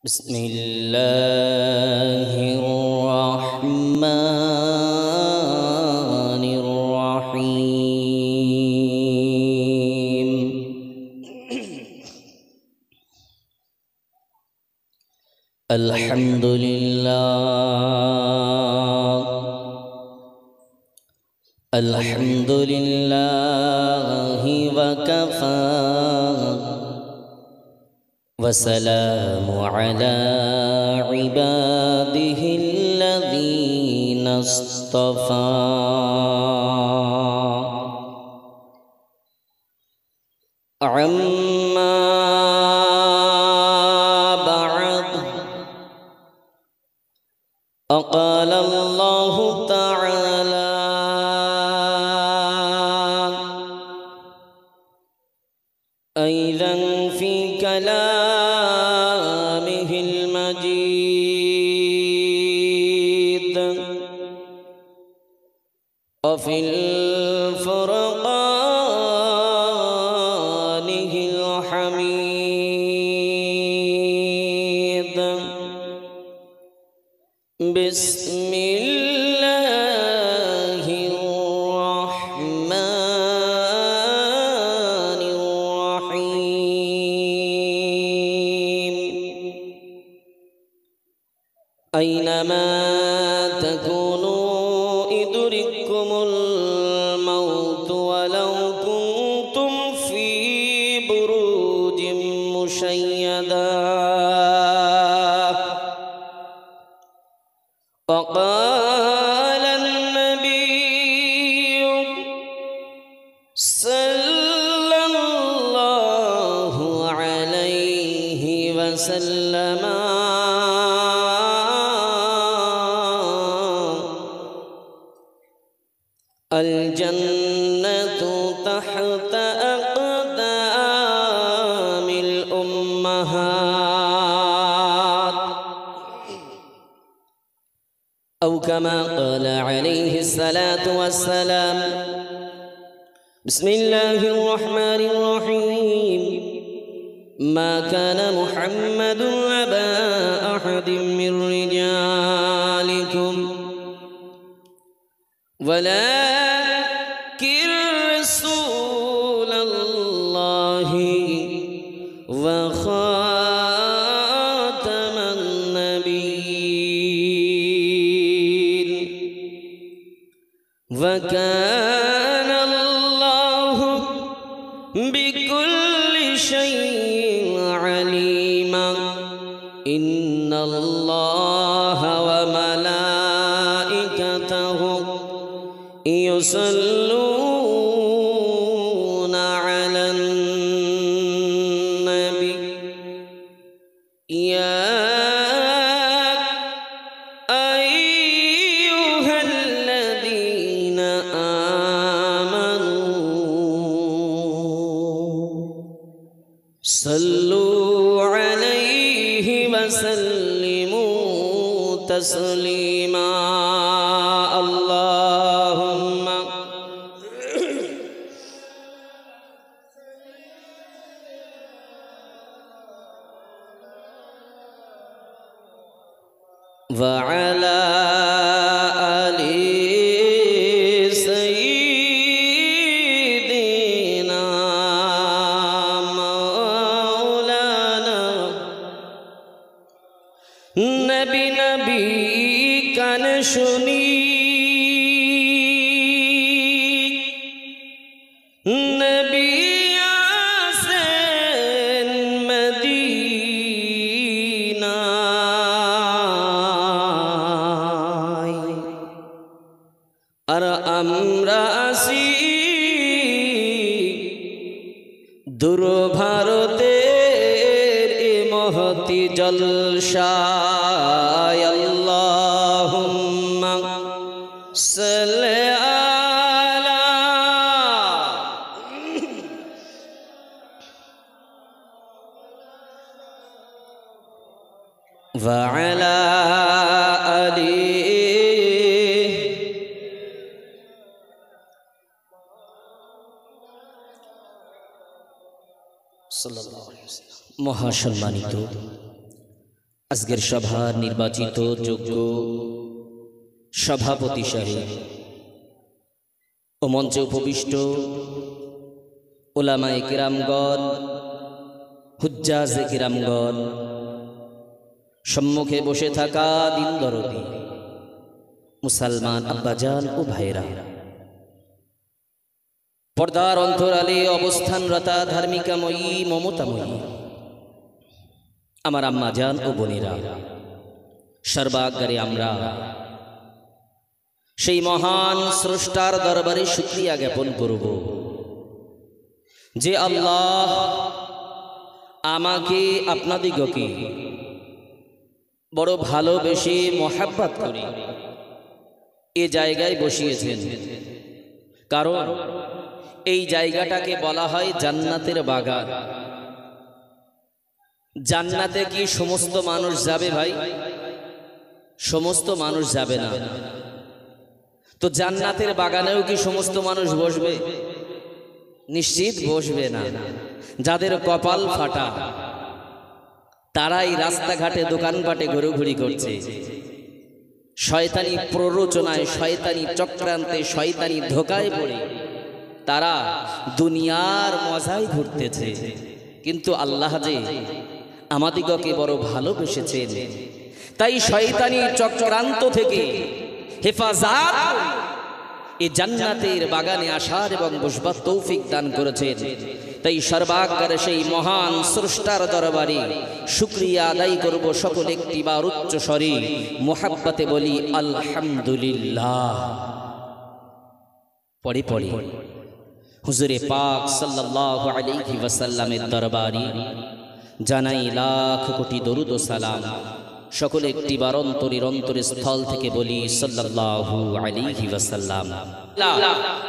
بسم الله الرحمن الرحيم الحمد لله وكفى وسلام على عباده الذين اصطفى عما بعد قال الله تعالى أيضا في كلامه المجيد وفي الفرقانه الحميد بسم الله الرحمن الرحيم أينما تكونوا يدرككم الموت ولو كنتم في بروج مشيدة وقال النبي صلى الله عليه وسلم الجنة تحت أقدام الأمهات أو كما قال عليه الصلاة والسلام بسم الله الرحمن الرحيم ما كان محمد أبا أحد من رجالكم ولكن رسول الله وخاتم النبيين وكان الله بكل شيء عليما إن الله وملائكته يصلون على النبي يا أيها الذين آمنوا صلوا عليه وسلموا تسليما اللهم وعلى آل سيدنا مولانا نبي كان শুনি নবী আসেন মদিনায় আর আমরা আসি দূর ভারতের মহতি জলসায় আল্লাহুম্মা সাল্লি আলা ওয়া আলা আলি সাল্লাল্লাহু আলাইহি ওয়াসাল্লাম। মহাসম্মানিত আজকের সভার নির্বাচিত যোগ্য সভাপতি সাহেব ও মঞ্চে উপবিষ্ট উলামায়ে কিরামগণ, হুজ্জাজে কিরামগণ, সম্মুখে বসে থাকা দিন দরদি মুসলমান আব্বাজান ও ভাইরা, পর্দার অন্তরালে অবস্থানরতা ধার্মিকাময়ী মমতাময়ী আমার আম্মা জান ও বোনেরা, সর্বাগ্রে আমরা সেই মহান স্রষ্টার দরবারে শুকরিয়া জ্ঞাপন করব যে আল্লাহ আমাকে আপনাদিগকে বড় ভালোবেসে মহাব্বত করে এ জায়গায় বসিয়েছেন। কারণ এই জায়গাটাকে বলা হয় জান্নাতের বাগান। জান্নাতে কি সমস্ত মানুষ যাবে ভাই? সমস্ত মানুষ যাবে না। তো জান্নাতের বাগানেও কি সমস্ত মানুষ বসবে? নিশ্চিত বসবে না। যাদের কপাল ফাটা তারাই রাস্তাঘাটে দোকানপাটে ঘোরাঘুরি করছে, শয়তানি প্ররোচনায়, শয়তানি চক্রান্তে, শয়তানি ধোকায় পড়ে তারা দুনিয়ার মজায় ঘুরতেছে। কিন্তু আল্লাহ যে আমাদিগকে বড় ভালোবেসেছেন, তাই শয়তানি চক্রান্ত থেকে হেফাজত এই জান্নাতের বাগানে আসার এবং বসবার তৌফিক দান করেছেন। তাই সর্বাগ্রে সেই মহান স্রষ্টার দরবারে শুকরিয়া আদায় করব। সকলে একটিবার উচ্চ স্বরে মুহাব্বতে বলি আলহামদুলিল্লাহ। পড়ে পড়ে হুজুরে পাক সাল্লাল্লাহু আলাইহি ওয়াসাল্লামের দরবারে জানাই লাখ কোটি দরুদ ও সালাম। সকলে একটিবার অন্তরের স্থল থেকে বলি সাল্লাল্লাহু আলাইহি ওয়াসাল্লাম।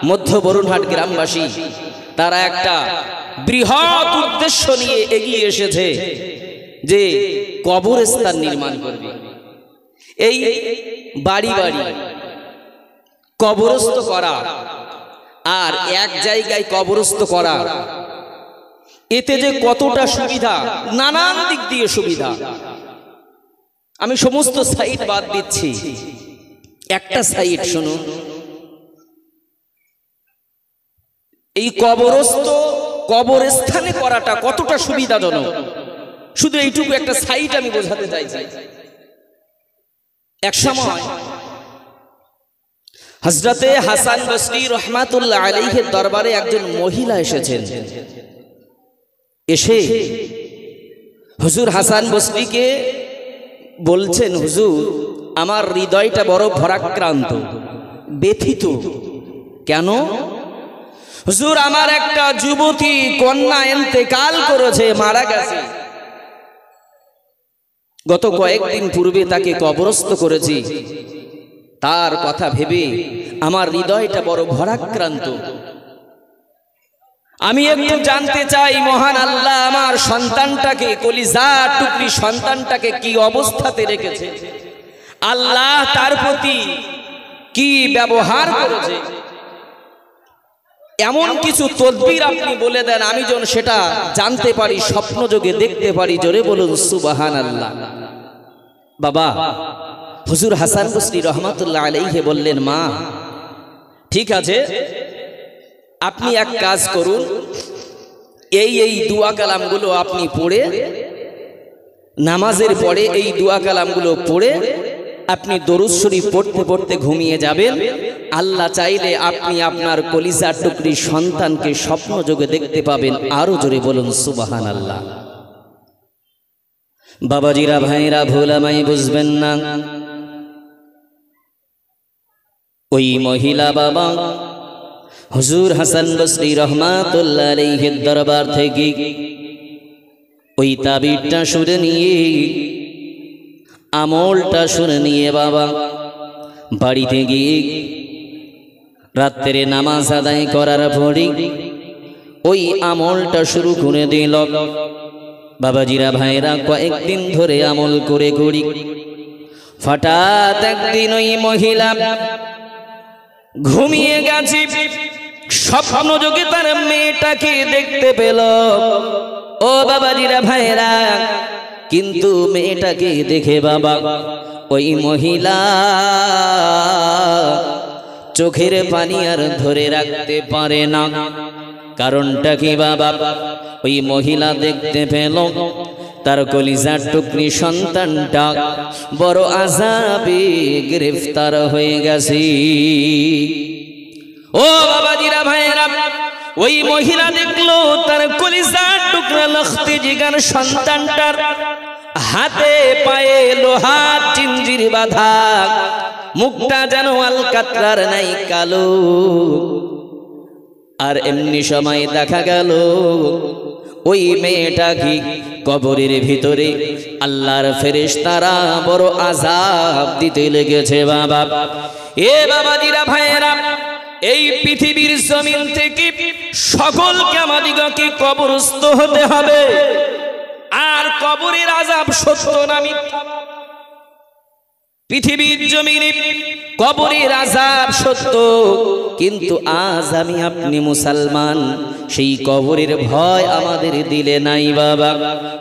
মধ্য বরুণহাট গ্রামবাসী তারা একটা বৃহৎ উদ্দেশ্য নিয়ে এগিয়ে এসেছে যে কবরস্থান নির্মাণ করবে। এই বাড়ি বাড়ি কবরস্থ করা আর এক জায়গায় কবরস্থ করা, এতে যে কতটা সুবিধা, নানান দিক দিয়ে সুবিধা। আমি সমস্ত সাইড বাদ দিচ্ছি, একটা সাইড শুনুন। এই কবরস্থানে করাটা কতটা সুবিধাজনক, শুধু এইটুকু একটা সাইড আমি বোঝাতে চাইছি। এক সময় হযরতে হাসান বসরি রাহমাতুল্লাহ আলাইহির দরবারে একজন মহিলা এসেছেন। এসে হুজুর হাসান বসরিকে বলছেন, হুজুর আমার হৃদয়টা বড় ভারাক্রান্ত, ব্যথিত। কেন? হুজুর আমার একটা যুবতী কন্যা ইন্তেকাল করেছে, মারা গেছে। গত কয়েকদিন পূর্বে তাকে কবরস্থ করেছি। তার কথা ভেবে আমার হৃদয়টা বড় ভারাক্রান্ত। আমি একটু জানতে চাই, মহান আল্লাহ আমার সন্তানটাকে, কলিজার টুকরি সন্তানটাকে কি অবস্থাতে রেখেছে, আল্লাহ তার প্রতি কি ব্যবহার করেছে, এমন কিছু তদবির আপনি বলে দেন আমি যেন সেটা জানতে পারি, স্বপ্নযোগে দেখতে পারি। জোরে বলুন সুবহানাল্লাহ। বাবা হুজুর হাসান বসরি রহমাতুল্লাহ আলাইহি বললেন, মা ঠিক আছে, আপনি এক কাজ করুন, এই দোয়া কালামগুলো আপনি পড়ে, নামাজের পরে এই দোয়া কালামগুলো পড়ে আপনি দরুদ শরীফ পড়তে পড়তে ঘুমিয়ে যাবেন। আল্লাহ চাইলে আপনি আপনার কলিজার টুকরি সন্তানকে স্বপ্নযোগে দেখতে পাবেন। আরো জোরে বলুন সুবহানাল্লাহ। বাবাজিরা, ভাইরা, ভুল আমায় বুঝবেন না। ওই মহিলা বাবা হুজুর হাসান বসরি রহমাতুল্লাহ আলাইহির দরবার থেকে ওই তাবিরটা শুনে নিয়ে, আমলটা শুনে নিয়ে বাবা বাড়িতে গিয়ে রাত্রে নামাজ আদায় করার পরে ওই আমলটা শুরু করে দিল। বাবাজিরা, ভাইরা, কয়েকদিন ধরে আমল করে করি, হঠাৎ একদিন ওই মহিলা ঘুমিয়ে গেছে, স্বপ্নযোগে তার মেয়েটাকে দেখতে পেল। ও বাবাজিরা, ভাইরা, কিন্তু মেয়েটাকে দেখে বাবা ওই মহিলা চোখের পানি আর ধরে রাখতে পারে না। কারণটা কি বাবা? ওই মহিলা দেখতে পেল তার কলিজার টুকরি সন্তানটা বড় আযাবে গ্রেফতার হয়ে গেছে। ও বাবাজিরা ভাইয়েরা, ওই মহিলা দেখলো তার কলিজার টুকরা লখতে জিগার সন্তানটার হাতে পায়ে লোহার জিঞ্জির বাঁধা, মুখটা যেন আলকাতরার নাই কালো। আর এমনি সময় দেখা গেল ওই মেয়েটা কি কবরের ভিতরে আল্লাহর ফেরেশতারা বড় আযাব দিতে লেগেছে বাবা। এ বাবাজিরা ভাইয়েরা, এই পৃথিবীর জমিন থেকে সকলকে আমাদিগকে কবরস্থ হতে হবে। আর কবরের আযাব সত্য না মিথ্যা? পৃথিবীর জমিনে কবরের আযাব সত্য, কিন্তু আজ আমি আপনি মুসলমান, সেই কবরের ভয় আমাদের দিলে নাই বাবা।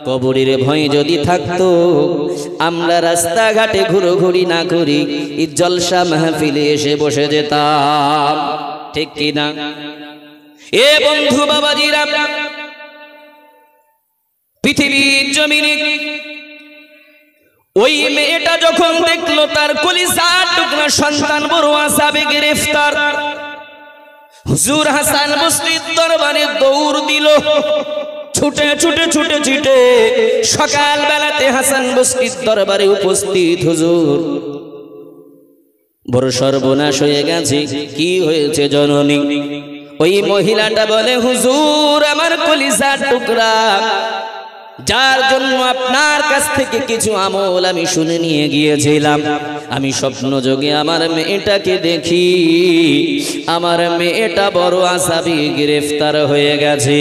কবরের ভয় যদি থাকতো আমরা রাস্তাঘাটে ঘুরোঘুরি না করি এই জলসা মাহফিলে এসে বসে যেতাম, ঠিক কি না? এ বন্ধু বাবাজিরা, পৃথিবীর জমিনে ওই মেয়েটা যখন দেখলো তার কলিজার টুকরা সন্তান বড় আযাবে গ্রেফতার, হুজুর হাসান বসরির দরবারে দৌড় দিল। ছুটে ছুটে ছুটে ছুটে সকাল বেলাতে হাসান বসরির দরবারে উপস্থিত। হুজুর, বড় সর্বনাশ হয়ে গেছে, কি হয়েছে জননী? ওই মহিলাটা বলে, হুজুর আমার কলিজার টুকরা, যার জন্য আপনার কাছ থেকে কিছু আমল আমি শুনে নিয়ে গিয়েছিলাম, আমি স্বপ্ন যোগে আমার মেয়েটাকে দেখি, আমার মেয়েটা বড় আযাবে গ্রেফতার হয়ে গেছে।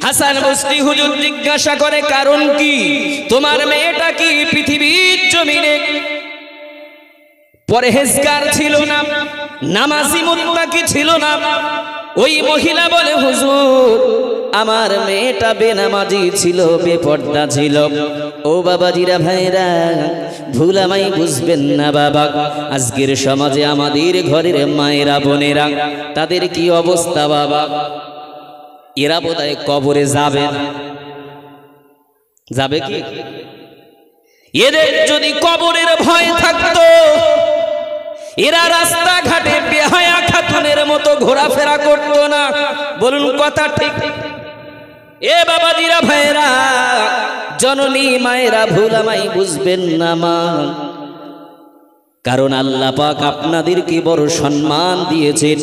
হাসান বসরি হুজুর জিজ্ঞাসা করে, কারণ কি? তোমার মেয়েটা কি পৃথিবীর জমিনে পরহেজগার ছিল না, নামাজি মুত্তাকি ছিল না? ওই মহিলা বলে, হুজুর আমার মেয়েটা বেনামাজি ছিল, বেপর্দা ছিল। ও বাবাজিরা ভাইরা, ভুল আমায় বুঝবেন না বাবা। আজকের সমাজে আমাদের ঘরের মায়েরা বোনেরা, তাদের কি অবস্থা বাবা? এরা বোধহয় কবরে যাবে, যাবে কি? এদের যদি কবরের ভয় থাকতো এরা রাস্তাঘাটে বেহায়া খাতুনের মতো ঘোরাফেরা করতো না। বলুন কথা ঠিক? এ বাবাজিরা ভাইরা, জননী মায়েরা, ভুল আমায় বুঝবেন না মা, কারণ আল্লাহ পাক আপনাদেরকে বড় সম্মান দিয়েছেন।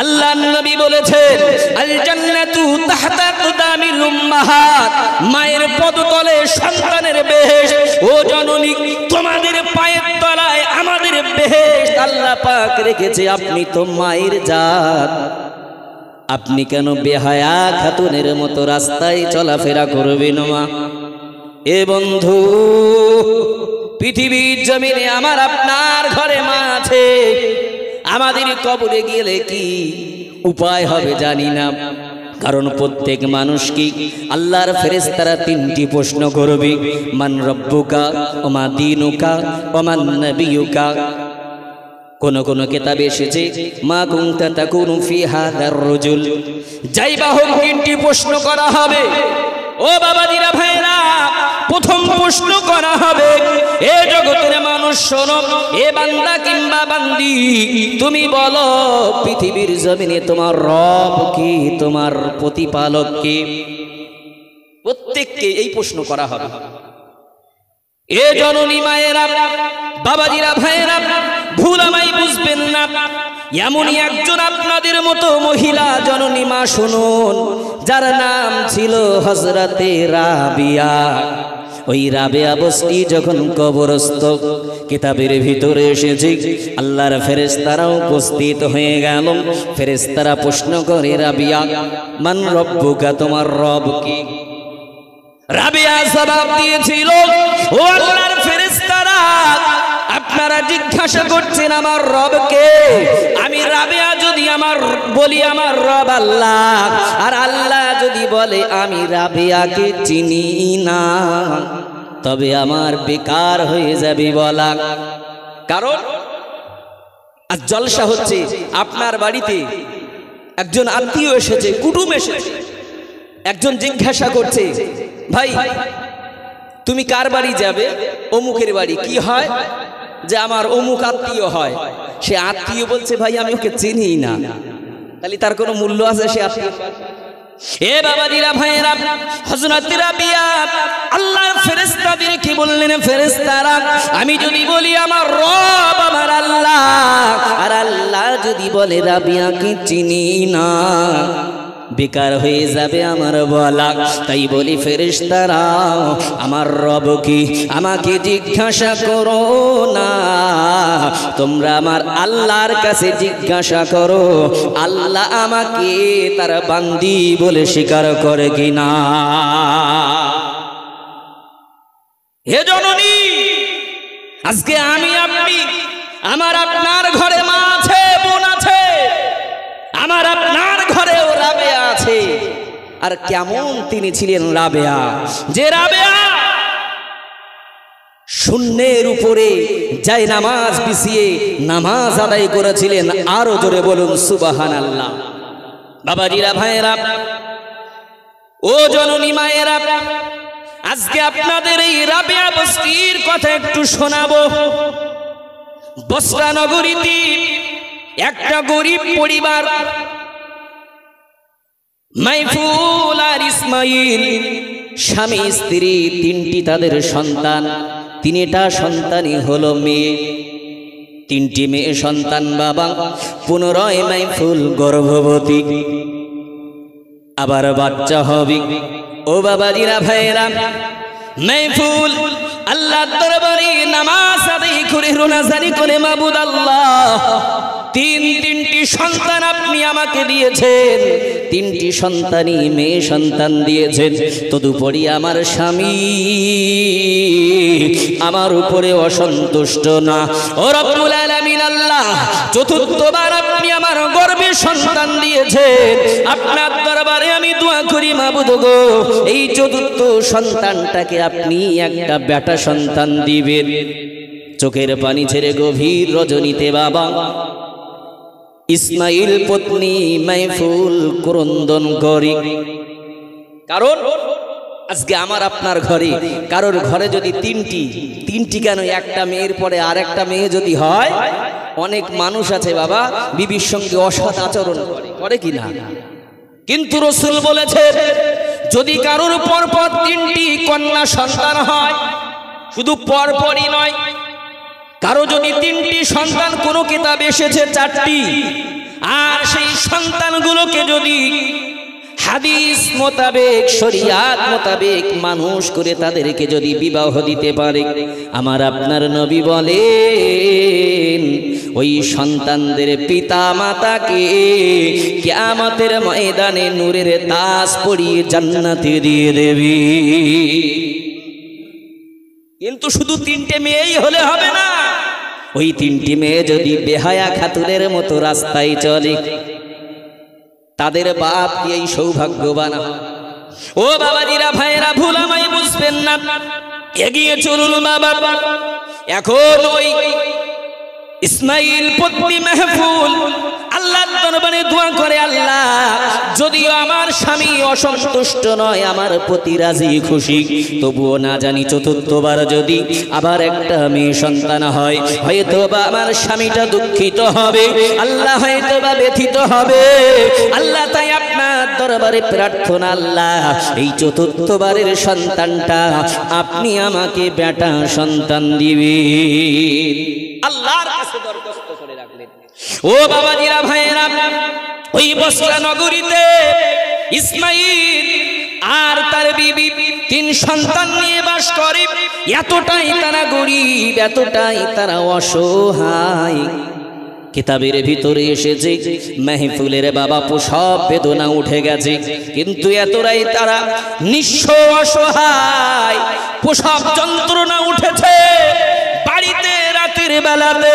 আল্লাহর নবী বলেছেন, আল জান্নাতু তাহতা কুদামিল উম্মাহাত, মায়ের পদতলে সন্তানের বেহেশত। ও জননী, তোমাদের পায়ের তলায় আমাদের বেহেশত আল্লাহ পাক রেখেছে। আপনি তো মায়ের জাত, আপনি কেন বেহায়া খাতুনের মতো রাস্তায় চলাফেরা করবেন মা? এ বন্ধু, পৃথিবীর জমিনে আমার আপনার ঘরে মা আছে, আমাদের কবরে গেলে কি উপায় হবে জানি না। কারণ প্রত্যেক মানুষ কি আল্লাহর ফেরেশতারা তিনটি প্রশ্ন করবে, মান রব্বুকা ওমা দীনুকা ওমান নবিয়ুকা। কোন কোন কিতাবে এসেছে মা কুনতা তাকুনু ফি হাদার রাজুল। যাইবা হোক তিনটি প্রশ্ন করা হবে। ও বাবাজিরা ভাইরা, প্রথম প্রশ্ন করা হবে, এ জগতের মানুষ শোনো, এ বান্দা কিংবা বান্দি, তুমি বলো পৃথিবীর জমিনে তোমার রব কি, তোমার প্রতিপালক কি? প্রত্যেককে এই প্রশ্ন করা হবে। এ জননী মায়েরা, বাবাজিরা ভাইয়েরা, ভুল আমায় বুঝবেন না, এমনই একজন আপনাদের মতো মহিলা জননী মা শুনুন, যার নাম ছিল হযরতে রাবিয়া। ওই রাবিয়া বসরি যখন কবরস্থ, কিতাবের ভিতরে এসেছে আল্লাহর ফেরেশতারা উপস্থিত হয়ে গেল। ফেরেশতারা প্রশ্ন করে, রাবিয়া মান রব্বুকা, তোমার রব কি? রাবিয়া জবাব দিয়েছিল, ও আল্লাহর ফেরেশতারা, আপনার আপনারা জিজ্ঞাসা করছেন আমার রবকে, আমি রাবেয়া যদি আমার বলি আমার রব আল্লাহ, আর আল্লাহ যদি বলে আমি রাবেয়াকে চিনি না, তবে আমার বেকার হয়ে যাবে বলা। কারণ আজ জলসা হচ্ছে, আপনার বাড়িতে একজন আত্মীয় এসেছে, কুটুম এসেছে, একজন জিজ্ঞাসা করছে ভাই তুমি কার বাড়ি যাবে? অমুকের বাড়ি। কি হয়? যে আমার অমুক আত্মীয় হয়। সে আত্মীয় বলছে ভাই আমি ওকে চিনি না, তাহলে তার কোনো মূল্য আছে সে আত্মীয়? এ বাবাজিরা ভাইয়েরা, হযরত রাবিয়া আল্লাহর ফেরেশতাদের কি বললেন, ফেরেশতারা আমি যদি বলি আমার রব আমার আল্লাহ, আর আল্লাহ যদি বলে রাবিয়াকে চিনি না, বেকার হয়ে যাবে আমার বলা। তাই বলি ফেরেশতারা আমার রবকে আমাকে জিজ্ঞাসা করো না, তোমরা আমার আল্লাহর কাছে জিজ্ঞাসা করো আল্লাহ আমাকে তার বান্দি বলে স্বীকার করে কিনা। হে জননী, আজকে আমি আপনি, আমার আপনার ঘরে মা আছে, বোন আছে, আমার আপনার ঘরেও রাবেয়া আছে। আর কেমন তিনি ছিলেন রাবেয়া, যে রাবেয়া শূন্যের উপরে যায় নামাজ বিছিয়ে নামাজ আদায় করেছিলেন। আরো জোরে বলুন সুবহানাল্লাহ। বাবাজিরা ভাইয়েরা, ও জননী মায়েরা, আজকে আপনাদের এই রাবেয়া বস্তির কথা একটু শোনাবো। বসরা নগরীতে একটা গরিব পরিবার, মাইফুল আর ইসমাইল, স্বামী স্ত্রী, তিনটি তাদের সন্তান। তিনটা সন্তানই হলো মেয়ে, তিনটি মেয়ে সন্তান বাবা। পুনরায় মাইফুল গর্ভবতী, আবার বাচ্চা হবে। ও বাবাজিরা ভাইয়েরা, মাইফুল আল্লাহর দরবারে নামাজ আদায় করে রোনাজারি করে, মাবুদ আল্লাহ তিনটি সন্তান আপনি আমাকে দিয়েছেন, তিনটি সন্তানই মেয়ে সন্তান দিয়েছেন। তদুপরি আমার স্বামী আমার উপরে অসন্তুষ্ট না। ও রব্বুল আলামিন আল্লাহ, চতুর্থবার আপনি আমার গর্ভে সন্তান দিয়েছেন। আপনার দরবারে আমি দোয়া করি মাবুদ গো, এই চতুর্থ সন্তানটাকে আপনি একটা বেটা সন্তান দিবেন। চোখের পানি ছেড়ে গভীর রজনীতে বাবা ইসমাইল পত্নী মাইফুল ক্রন্দন করি। কারণ আজকে আমার আপনার ঘরে, কারোর ঘরে যদি তিনটি কেন, একটা মেয়ের পরে আর একটা মেয়ে যদি হয়, অনেক মানুষ আছে বাবা বিবির সঙ্গে অসৎ আচরণ করে কিনা। কিন্তু রাসূল বলেছে যদি কারোর পরপর তিনটি কন্যা সন্তান হয়, শুধু পরপরই নয়, কারো যদি তিনটি সন্তান, কোনো কিতাবে এসেছে চারটি, আর সেই সন্তানগুলোকে যদি হাদিস মোতাবেক, শরিয়াত মোতাবেক মানুষ করে তাদেরকে যদি বিবাহ দিতে পারে, আমার আপনার নবী বলেন ওই সন্তানদের পিতা মাতাকে কিয়ামতের ময়দানে নূরের তাজ পরিয়ে জান্নাতে দিয়ে দেবে। কিন্তু শুধু তিনটে মেয়েই হলে হবে না, ওই তিনটি মেয়ে যদি বেহায়া খাতুনের মতো রাস্তায় চলে, তাদের বাপ এই সৌভাগ্যবান। ও বাবাজিরা ভাইয়েরা, ভুল আমায় বুঝবেন না, এগিয়ে চলুন বাবা। এখন ওই ইসমাইল পত্নী মাহফুল আল্লাহর দরবারে দোয়া করে, আল্লাহ যদিও আমার স্বামী অসন্তুষ্ট নয়, আমার প্রতি রাজি খুশি, তবুও না জানি চতুর্থবার যদি আবার একটা মেয়ে সন্তান হয়, হয়তো বা আমার স্বামীটা দুঃখিত হবে, আল্লাহ হয়তো বা ব্যথিত হবে। আল্লাহ তাই আপনার দরবারে প্রার্থনা, আল্লাহ এই চতুর্থবারের সন্তানটা আপনি আমাকে বেটা সন্তান দিবেন। আল্লাহর কাছে দরখাস্ত করে রাখলেন। ও বাবাজিরা ভাইয়েরা, ওই বসরা নগরীতে ইসমাইল আর তার বিবি তিন সন্তান নিয়ে বাস করে। এতটাই তারা গরিব, এতটাই তারা অসহায়। কিতাবের ভিতরে এসেছে মাহফুলের বাবা প্রসব বেদনা উঠে গেছে, কিন্তু এতটাই তারা নিঃস্ব অসহায়, প্রসব যন্ত্রণা উঠেছে। বাড়িতে রাতের রাত্রির বেলাতে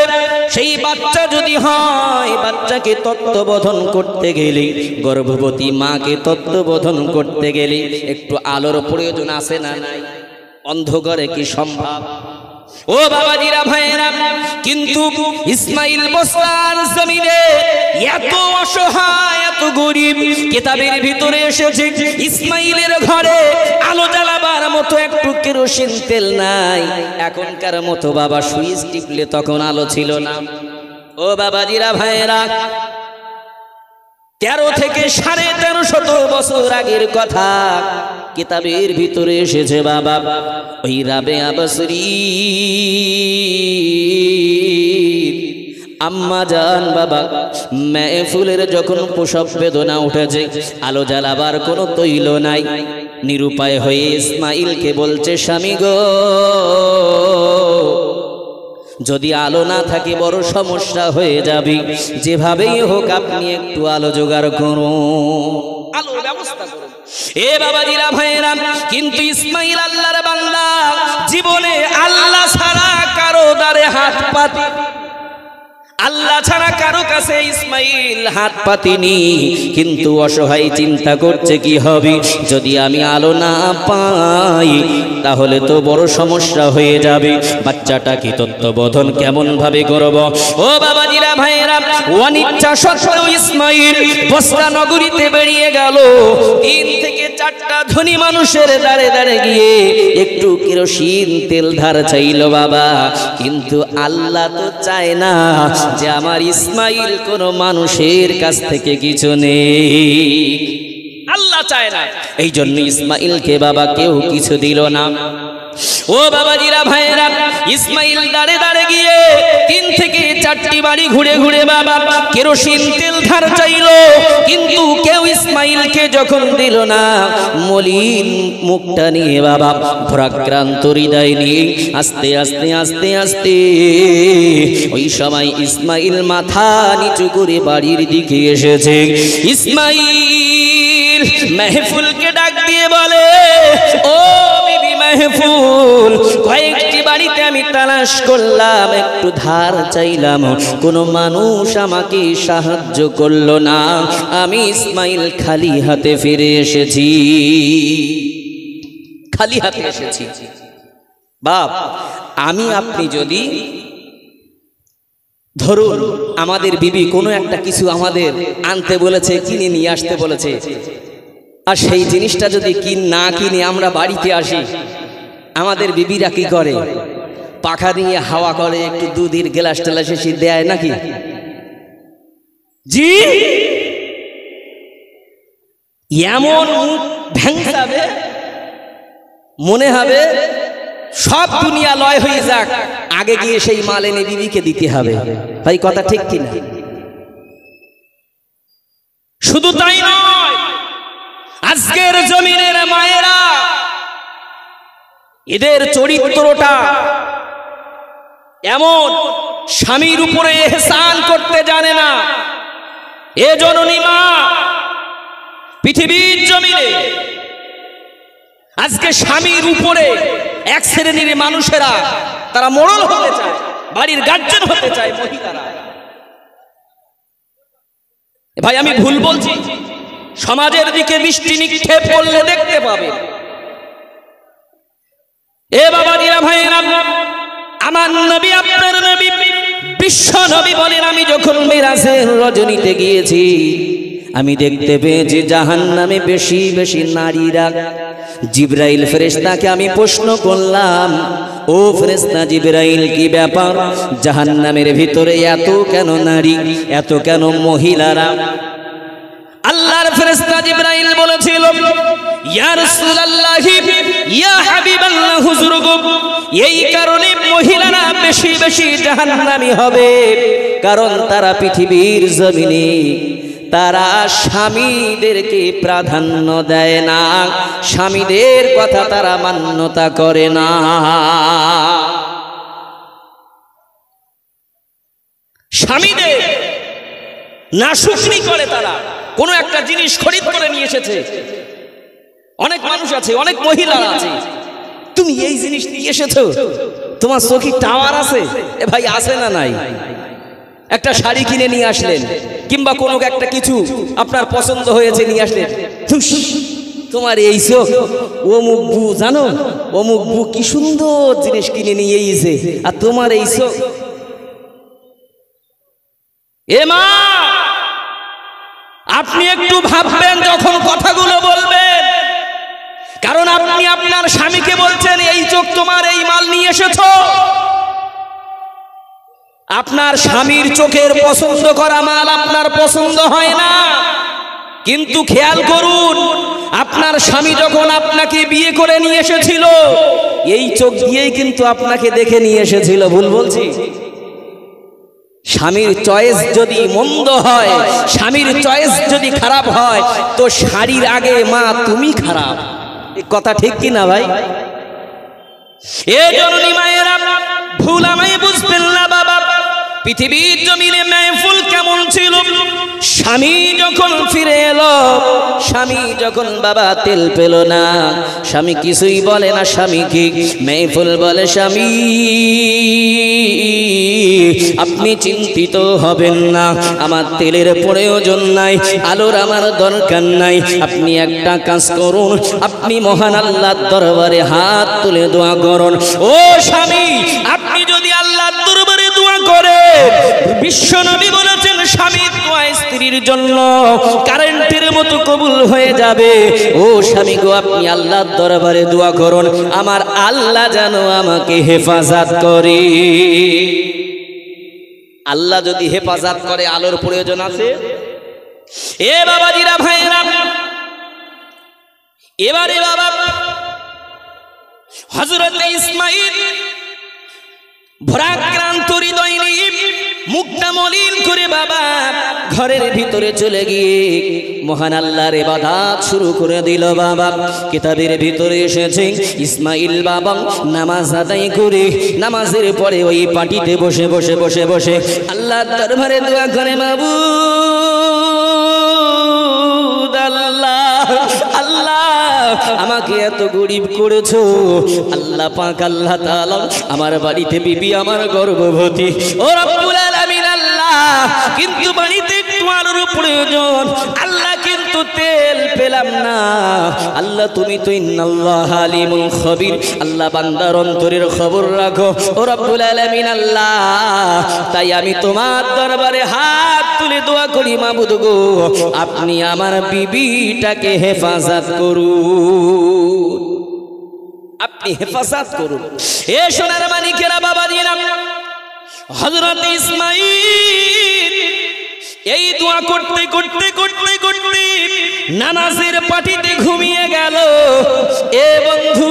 সেই বাচ্চা যদি হয়, বাচ্চাকে তত্ত্ববোধন করতে গেলে, গর্ভবতী মাকে তত্ত্ববোধন করতে গেলে একটু আলোর প্রয়োজন আছে না নাই? অন্ধকারে কি সম্ভব? ও বাবাজিরা ভাইয়েরা, কিন্তু ইসমাইল বস্তার জমিনে এত অসহায়, এত গরিব, কিতাবের ভিতরে এসেছে ইসমাইলের ঘরে আলো জ্বালাবার মতো একটু কেরোসিন তেল নাই। এখনকার মতো বাবা সুইচ টিপলে তখন আলো ছিল না। ও বাবাজিরা ভাইয়েরা, 13 থেকে 1350 বছর আগের কথা কিতাবের ভিতরে এসেছে বাবা। ওই রাবেয়া বসরি আম্মা জান বাবা মেহফুলের যখন প্রসব বেদনা উঠেছে, আলো জ্বালাবার কোনো তৈল নাই, নিরুপায় হয়ে ইসমাইলকে বলছে, স্বামী গো, যদি আলো না থাকে বড় সমস্যা হয়ে যাবে, যেভাবেই হোক আপনি একটু আলো জোগাড় করুন, আলোর ব্যবস্থা করুন। এ বাবাজিরা ভাইয়েরা, কিন্তু ইসমাইল আল্লাহর বান্দা, জীবনে আল্লাহ ছাড়া কারো দ্বারে হাত পাতে, আল্লাহ ছাড়া কারো কাছে ইসমাইল হাত পাতিনি। কিন্তু অসহায় চিন্তা করছে, কি হবে যদি আমি আলো না পাই, তাহলে তো বড় সমস্যা হয়ে যাবে, বাচ্চাটাকে তত্ত্ববোধন কেমন ভাবে করব? ও বাবাজিরা ভাইয়েরা, অনিচ্ছা সত্ত্বেও ইসমাইল বসরা নগরীতে বেরিয়ে গেল। 3 থেকে 4টা ধনী মানুষের দ্বারে দ্বারে গিয়ে একটু কেরোসিন তেল ধার চাইল বাবা। কিন্তু আল্লাহ তো চায় না যে আমার ইসমাইল কোন মানুষের কাছ থেকে কিছু নেই, আল্লাহ চায় না। এই জন্য ইসমাইলকে বাবা কেউ কিছু দিল না। ও বাবাজিরা ভাইয়েরা, ইসমাইল দাঁড়ে দাঁড়ে গিয়ে 3 থেকে 4টি বাড়ি ঘুরে ঘুরে বাবা কেরোসিন তেল ধার চাইল, কিন্তু কেউ ইসমাইলকে যখন দিল না, মলিন মুখটা নিয়ে বাবা ভ্রাক্রান্ত হৃদয় নিয়ে আস্তে আস্তে আস্তে আস্তে ওই সময় ইসমাইল মাথা নিচু করে বাড়ির দিকে এসেছে। ইসমাইল মেহফুলকে ডাক দিয়ে বলে, ও বিবি মেহফুল, কয়েকটি বাড়িতে আমি তালাশ করলাম, একটু ধার চাইলাম, কোনো মানুষ আমাকে সাহায্য করলো না, আমি ইসমাইল খালি হাতে ফিরে এসেছি, খালি হাতে এসেছি। বাপ, আমি আপনি যদি ধরুন আমাদের বিবি কোনো একটা কিছু আমাদের আনতে বলেছে, কিনে নিয়ে আসতে বলেছে, আর সেই জিনিসটা যদি না কিনে আমরা বাড়িতে আসি, আমাদের বিবিরা কি করে? পাখা দিয়ে হাওয়া করে, একটু দুধের গ্লাস টেলাস এসে দেয় নাকি? জি, এমন ভেঙাবে মনে হবে সব দুনিয়া লয় হয়ে যাক, আগে গিয়ে সেই মাল এনে বিবিকে দিতে হবে। ভাই কথা ঠিক কিনা? শুধু তাই নয়, আজকের জমিনের মায়েরা এদের চরিত্রটা এমন, স্বামীর উপরে ইহসান করতে জানে না। এ জননী মা পৃথিবীর জমিনে আজকে স্বামীর উপরে এক শ্রেণীর মানুষেরা তারা মোড়ল হতে চায়, বাড়ির গার্জেন হতে চায় মহিলারা। ভাই আমি ভুল বলছি? সমাজের দিকে দৃষ্টি নিক্ষেপ করলে দেখতে পাবে। এ বাবাজিরা ভাইয়েরা, আমার নবী, আপনার নবী, বিশ্ব নবী বলেন, আমি যখন মেরাজের রজনীতে গিয়েছি, আমি দেখতে পেয়েছি জাহান্নামে বেশি বেশি নারীরা। জিবরাইল ফেরেশতাকে আমি প্রশ্ন করলাম, ও ফেরেশতা জিবরাইল, কি ব্যাপার, জাহান্নামের ভিতরে এত কেন নারী, এত কেন মহিলারা? আল্লাহর ফেরেশতা জিবরাইল বলেছিল, ইয়া রাসূলুল্লাহ, ইয়া হাবিবাল্লাহ, হুজুর গো, এই কারণে মহিলারা বেশি বেশি জাহান্নামী হবে, কারণ তারা পৃথিবীর জমিনে তারা স্বামীদেরকে প্রাধান্য দেয় না, স্বামীদের কথা তারা মান্যতা করে না। স্বামীদের নাশুকরি করে, তারা কোনো একটা জিনিস খরিদ করে নিয়ে এসেছে। অনেক মানুষ আছে, অনেক মহিলা আছে, তুমি এই জিনিস নিয়ে এসেছো, তোমার চোখে টাওয়ার আছে? এ ভাই আছে না নাই? একটা শাড়ি কিনে নিয়ে আসলেন, কিংবা কোনো একটা কিছু আপনার পছন্দ হয়েছে নিয়ে আসলেন, তোমার এই চোখ অমুক বু, জানো অমুক বু কি সুন্দর জিনিস কিনে নিয়ে এসেছে, আর তোমার এই চোখ। এ মা, আপনি একটু ভাববেন যখন কথাগুলো বলবেন, কারণ আপনি আপনার স্বামীকে বলছেন এই চোখ তোমার এই মাল নিয়ে এসেছো। আপনার স্বামীর চোখের পছন্দ করা মাল আপনার পছন্দ হয় না, কিন্তু খেয়াল করুন, আপনার স্বামী যখন আপনাকে বিয়ে করে নিয়ে এসেছিল এই চোখ দিয়েই কিন্তু আপনাকে দেখে নিয়ে এসেছিল। ভুল বলছি? স্বামীর চয়েস যদি মন্দ হয়, স্বামীর চয়েস যদি খারাপ হয়, তো শাড়ির আগে মা তুমি খারাপ। এই কথা ঠিক কি না ভাই? এই জননী মায়েরা, ভুল আমায় বুঝবেন না বাবা। পৃথিবীর জমিনে মেহফুল কেমন ছিল? স্বামী যখন ফিরে এলো, স্বামী যখন বাবা তেল পেল না, স্বামী কিছুই বলে না, স্বামী কি মেহফুল বলে, স্বামী আপনি চিন্তিত হবেন না, আমার তেলের প্রয়োজন নাই, আলোর আমার দরকার নাই, আপনি একটা কাজ করুন, আপনি মহান আল্লাহর দরবারে হাত তুলে দোয়া করুন। ও স্বামী, আপনি যদি আল্লাহর দরবারে দোয়া করেন, বিশ্ব নবী বলেছেন স্বামীর দোয়া স্ত্রীর জন্য কারেন্টের মতো কবুল হয়ে যাবে। ও স্বামী গো, আপনি আল্লাহর দরবারে দোয়া করুন, আমার আল্লাহ যেন আমাকে হেফাজত করে। আল্লাহ যদি হেফাজত করে, আলোর প্রয়োজন আছে? এ বাবাজিরা, ভাইরা, এবারে বাবা হযরত ইসমাঈল ভরাক্রান্ত হৃদয় নিয়ে, মুখটা মলিন করে বাবা ঘরের ভিতরে চলে গিয়ে মহান আল্লাহর ইবাদত শুরু করে দিল। বাবা কিতাবের ভিতরে এসেছে, ইসমাঈল বাবা নামাজ আদায় করে, নামাজের পরে ওই পাটিতে বসে বসে বসে বসে আল্লাহর দরবারে দোয়া করে, মাবুদ আল্লাহ, আল্লাহ আমাকে এত গরিব করেছো, আল্লাহ পাক আল্লাহ তাআলা আমার বাড়িতে বিবি আমার গর্ভবতী, ও রব্বুল আলামিন আল্লাহ, কিন্তু বাড়িতে একটু আলোর প্রয়োজন, আল্লাহ কিন্তু তেল পেলাম না, আল্লাহ তুমি তো ইন্নাল্লাহ আলিমুল খবীর, আল্লাহ বান্দার অন্তরের খবর রাখো, ও রব্বুল আলামিন আল্লাহ, তাই আমি তোমার দরবারে হাত তুলে দোয়া করি, মাবুদ গো আপনি আমার বিবিটাকে হেফাজত করুন, আপনি হেফাজত করুন। এ সোনার মানিকেরা, বাবাজিরা, হযরত ইসমাঈল এই দোয়া করতে করতে করতে করতে নামাজের পাটিতে ঘুমিয়ে গেল। এ বন্ধু,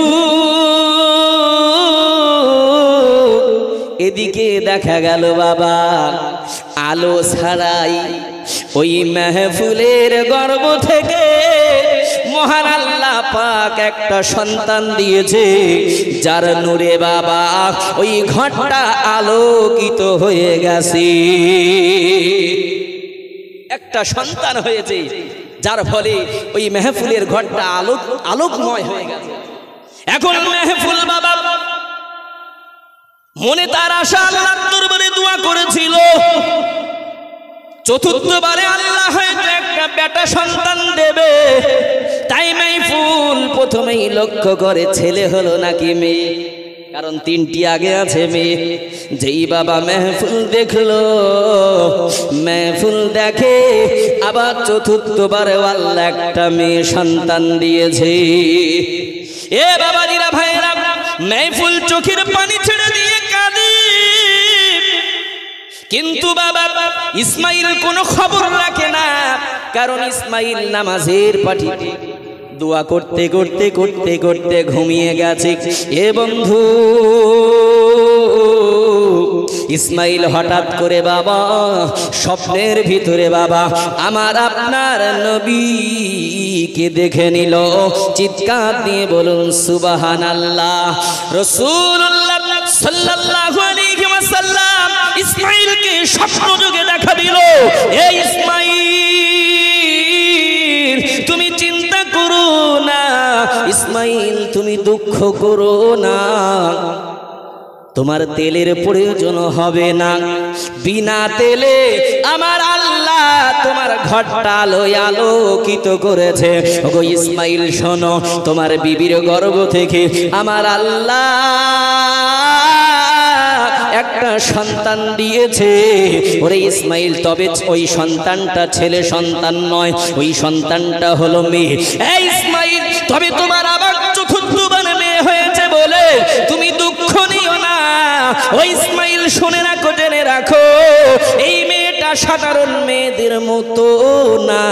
এদিকে দেখা গেল বাবা আলো ছাড়াই ওই মেহফিলের গর্ভ থেকে মহান আল্লাহ পাক একটা সন্তান দিয়েছে, যার নূরে বাবা ওই ঘরটা আলোকিত হয়ে গেছে। একটা সন্তান হয়েছে, যার ফলে ওই মেহফিলের ঘরটা আলোকময় হয়ে গেছে। এখন মেহফিল বাবা মনে তার আশা, আল্লাহর দরবারে দোয়া করেছিল, চতুর্থবারে আল্লাহ হয়তো একটা বেটা সন্তান দেবে, তাই মেহফিল প্রথমেই লক্ষ্য করে ছেলে হলো নাকি মেয়ে, কারণ তিনটি আগে আছে মেয়ে। যেই বাবা মেহফিল দেখলো, মেহফিল দেখে আবার চতুর্থবারে আল্লাহ একটা মেয়ে সন্তান দিয়েছে। এ বাবাজিরা, ভাইরা, মেহফিল চোখের পানি ছেড়ে দিয়ে কাঁদে, কিন্তু বাবা ইসমাঈল কোনো খবর রাখে না, কারণ ইসমাঈল নামাজের পাটিতে দোয়া করতে করতে করতে করতে ঘুমিয়ে গেছে। এ বন্ধু, ইসমাঈল হঠাৎ করে বাবা স্বপ্নের ভিতরে বাবা আমার আপনার নবীকে দেখে নিল। চিৎকার দিয়ে বলুন সুবহানাল্লাহ। রাসূলুল্লাহ সাল্লাল্লাহু আলাইহি ওয়াসাল্লাম ইসমাঈলকে স্বপ্ন যোগে দেখা দিল, এই ইসমাঈল তুমি চিন্তা করো না, ইসমাঈল তুমি দুঃখ করো না, তোমার তেলের প্রয়োজন হবে না, বিনা তেলে আমার আল্লাহ তোমার ঘরটা আলোকিত করেছে। ওগো ইসমাইল শোনো, তোমার বিবির গর্ভ থেকে আমার আল্লাহ একটা সন্তান দিয়েছে। ওরে ইসমাইল, তবে ওই সন্তানটা ছেলে সন্তান নয়, ওই সন্তানটা হলো মেয়ে। এই ইসমাইল, তবে তোমার আবার চতুর্থবার মেয়ে হয়েছে বলে তুমি দুঃখ নিও না। ওই ইসমাইল শুনে রাখো, জেনে রাখো, এই মেয়েটা সাধারণ মেয়েদের মতো না,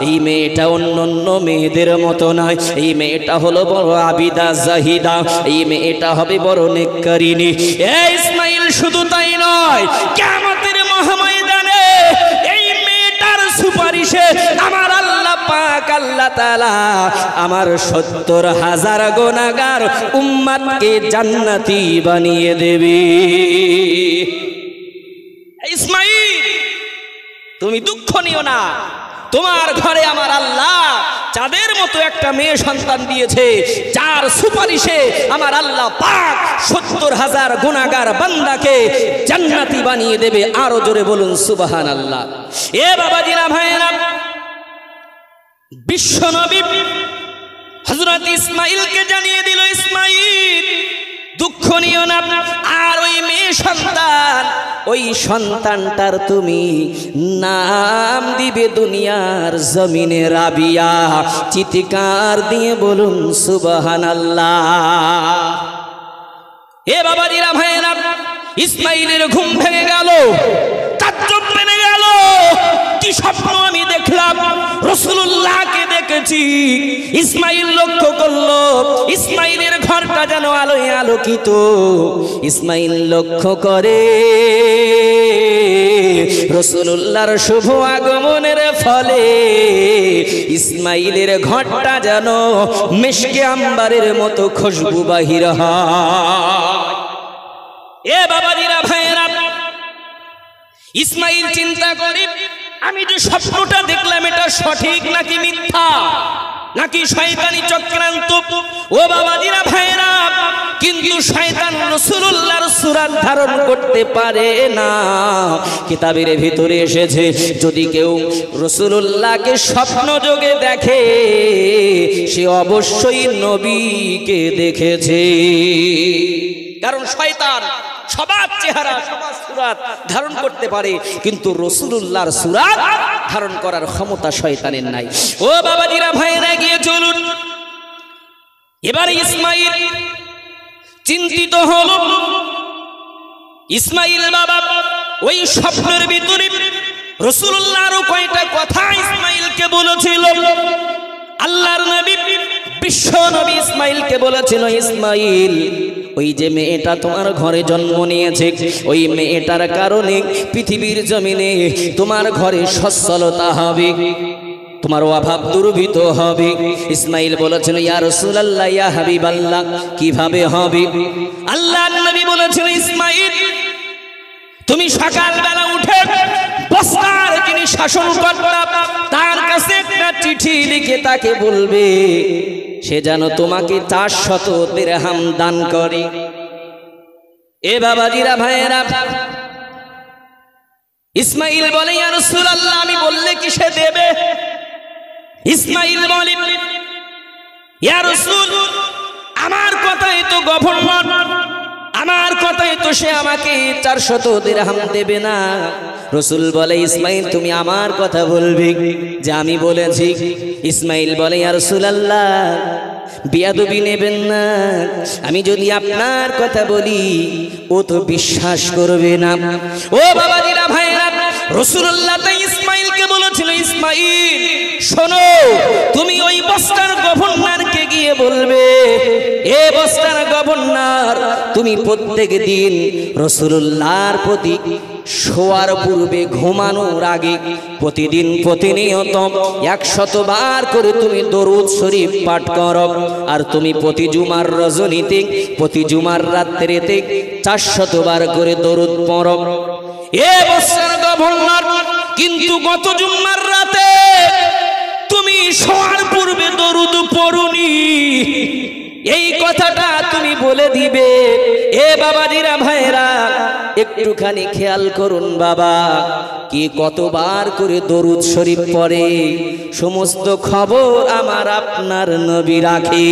এই মেয়েটা অন্য মেয়েদের মতো নয়। এই মেয়েটা হলো বড় আবিদা জাহিদা, এই মেয়েটা হবে বড় নেককারিনী। এই ইসমাইল শুধু তাই নয়, কিয়ামতের মহাময়দানে এই মেয়েটার সুপারিশে আমার আল্লাহ পাক আল্লাহ তাআলা আমার ৭০,০০০ গুনাহগার উম্মতকে জান্নাতি বানিয়ে দেবে। ইসমাইল, তুমি দুঃখ নিও না, তোমার ঘরে আমার আল্লাহ চাঁদের মতো একটা মেয়ে সন্তান দিয়েছে, যার সুপারিশে আমার আল্লাহ পাক ৭০,০০০ গুনাহগার বান্দাকে জান্নাতি বানিয়ে দেবে। আরো জোরে বলুন সুবহানাল্লাহ। এ বাবাজিরা, ভাইরা, বিশ্ব নবী হযরত ইসমাইলকে জানিয়ে দিল, ইসমাইল দুঃখ নিও না, আর ওই মেয়ে সন্তান, ওই সন্তানটার তুমি নাম দিবে দুনিয়ার জমিনে রাবিয়া। চিৎকার দিয়ে বলুন সুবহানাল্লাহ। এ বাবাজিরা, ভাইয়েরা, ইসমাইলের ঘুম ভেঙে গেল, তাজ্জব বেড়ে গেল। কি স্বপ্ন আমি দেখলাম, রাসূলুল্লাহকে দেখেছি। ইসমাইল লক্ষ্য করলো, ইসমাইলের ঘরটা যেন আলোয় আলোকিত। ইসমাইল লক্ষ্য করে রাসূলুল্লাহর শুভ আগমনের ফলে ইসমাইলের ঘরটা যেন মিশকে আম্বারের মতো খুশবু বাহির হয়। এ বাবাজিরা, ভাইয়েরা, ইসমাইল চিন্তা করে, আমি যে স্বপ্নটা দেখলাম এটা সঠিক নাকি মিথ্যা, নাকি শয়তানি চক্রান্ত। ও বাবাজিরা, ভাইয়েরা, কিন্তু শয়তান রাসূলুল্লাহর সূরত ধারণ করতে পারে না। কিতাবের ভিতরে এসেছে, যদি কেউ রাসূলুল্লাহকে স্বপ্ন যোগে দেখে সে অবশ্যই নবীকে দেখেছে। কারণ শয়তান সবার চেহারা, সবার সূরত ধারণ করতে পারে, কিন্তু রাসূলুল্লাহর সূরত ধারণ করার ক্ষমতা শয়তানের নাই। ও বাবাজিরা, ভাইয়েরা, গিয়ে চলুন। এবার ইসমাইল চিন্তিত হল। ইসমাইল বাবা ওই স্বপ্নের ভিতরে রাসূলুল্লাহর কয়টা কথা ইসমাইলকে বলেছিল। আল্লাহর নবী বিশ্ব নবী ইসমাইলকে বলেছিল, ইসমাইল, ওই যে মেয়েটা তোমার ঘরে জন্ম নিয়েছে, ওই মেয়েটার কারণে পৃথিবীর জমিনে তোমার ঘরে সচ্ছলতা হবে, তোমার অভাব দূরীভূত হবে। ইসমাইল বলেছিল, ইয়া রাসূলুল্লাহ, ইয়া হাবিবাল্লাহ, কিভাবে হবে? আল্লাহর নবী বলেছিল, ইসমাইল, তুমি সকালবেলা উঠে বস্তার যিনি শাসনকর্তা তার কাছে একটা চিঠি লিখে তাকে বলবে সে যেন তোমাকে 400 দিরহাম দান করে। এ বাবাজিরা, ভাইয়েরা, ইসমাইল বলে, ইয়া রাসূলুল্লাহ, আমি বললে কি সে দেবে? ইসমাইল বলে, ইয়া রাসূল, আমার কথাই তো গভর্নর, আমার কথাই তো সে আমাকে 400 দিরহাম দেবে না। রাসূল বলে, ইসমাইল, তুমি আমার কথা বলবে যে আমি বলেছি। ইসমাইল বলে, ইয়া রাসূলুল্লাহ, বিয়াদবি নেবেন না, আমি যদি আপনার কথা বলি ও তো বিশ্বাস করবে না। ও বাবাজিরা, ভাইরা, রাসূলুল্লাহ তাই ইসমাইলকে বলেছিল, ইসমাইল শোনো, তুমি ওই বস্তার গভর্নরকে গিয়ে বলবে, এ বস্তার গভর্নর, তুমি প্রত্যেক দিন রাসূলুল্লাহর প্রতি শোয়ার পূর্বে ঘুমানোর আগে প্রতিদিন প্রতিনিয়ত 100 বার করে তুমি দরুদ শরীফ পাঠ করো, আর তুমি প্রতি জুমার রজনীতে, প্রতি জুমার রাত্রিতে 400 বার করে দরুদ পড়ো। এ বস্তার গভর্নর, কিন্তু গত জুম্মার রাতে তুমি শোয়ার পূর্বে দরুদ পড়োনি, এই কথাটা তুমি বলে দিবে। এ বাবাজিরা ভাইরা একটুখানি খেয়াল করুন বাবা, কি কতবার করে দরুদ শরীফ পড়ে, সমস্ত খবর আমার আপনার নবী রাখে।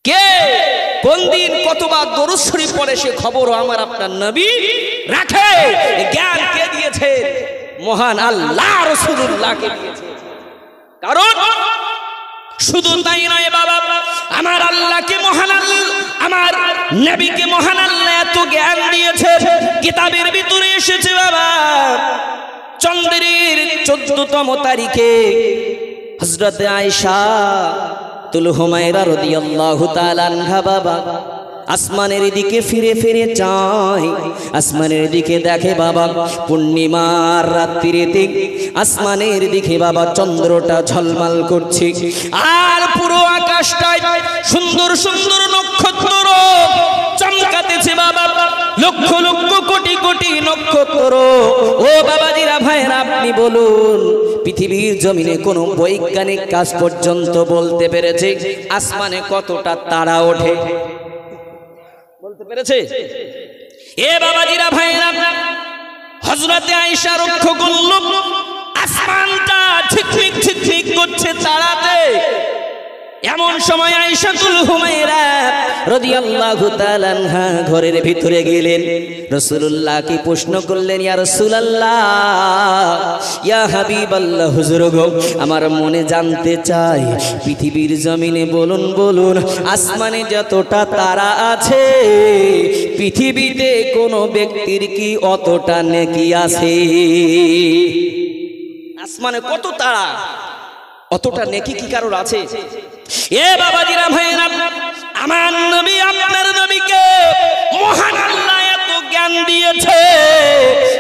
কে কোন দিন কতবার দরুদ শরীফ পড়ে সে খবর আমার আপনার নবী রাখে। জ্ঞান কে দিয়েছে? মহান আল্লাহ রাসূলুল্লাহকে দিয়েছে। কারণ শুধু তাই নয় বাবা, আমার আল্লাহকে মহান আল্লাহ, আমার নবীকে মহান আল্লাহ এত জ্ঞান দিয়েছে, কিতাবের ভিতরে এসেছে বাবা, চন্দ্রের 14তম তারিখে হযরত আয়েশা তুল হুমায়রা রাদিয়াল্লাহু তাআলা আনহা বাবা আসমানের দিকে ফিরে ফিরে চায়, আসমানের দিকে দেখে বাবা পূর্ণিমার রাত্রিতে আসমানের দিকে বাবা চন্দ্রটা ঝলমল করছে, আর পুরো আকাশটায় সুন্দর সুন্দর নক্ষত্র চমকাতেছে বাবা, লক্ষ লক্ষ কোটি কোটি নক্ষত্র। ও বাবাজিরা ভাইরা, আপনি বলুন পৃথিবীর জমিনে কোন বৈজ্ঞানিক কাজ পর্যন্ত বলতে পেরেছে আসমানে কতটা তারা ওঠে? বলতে পেরেছে? এ বাবাজিরা ভাইরা, হযরতে আয়েশা লক্ষ্য করল আসমানটা ঝিকমিক ঝিকমিক করছে তারাতে। এমন সময় আয়েশাতুল হুমায়রা রাদিয়াল্লাহু তাআলা আনহা ঘরের ভিতরে গেলেন, রাসূলুল্লাহকে প্রশ্ন করলেন, ইয়া রাসূলুল্লাহ, ইয়া হাবিবাল্লাহ, হুজুর গো, আমার মনে জানতে চাই পৃথিবীর জমিনে বলুন বলুন আসমানে যতটা তারা আছে পৃথিবীতে কোনো ব্যক্তির কি অতটা নেকি আছে? আসমানে কত তারা, অতটা নেকি কি কারোর আছে? এ বাবাজিরা ভাইরা, আমার নবী আপনার নবীকে মহান আল্লাহ এত জ্ঞান দিয়েছে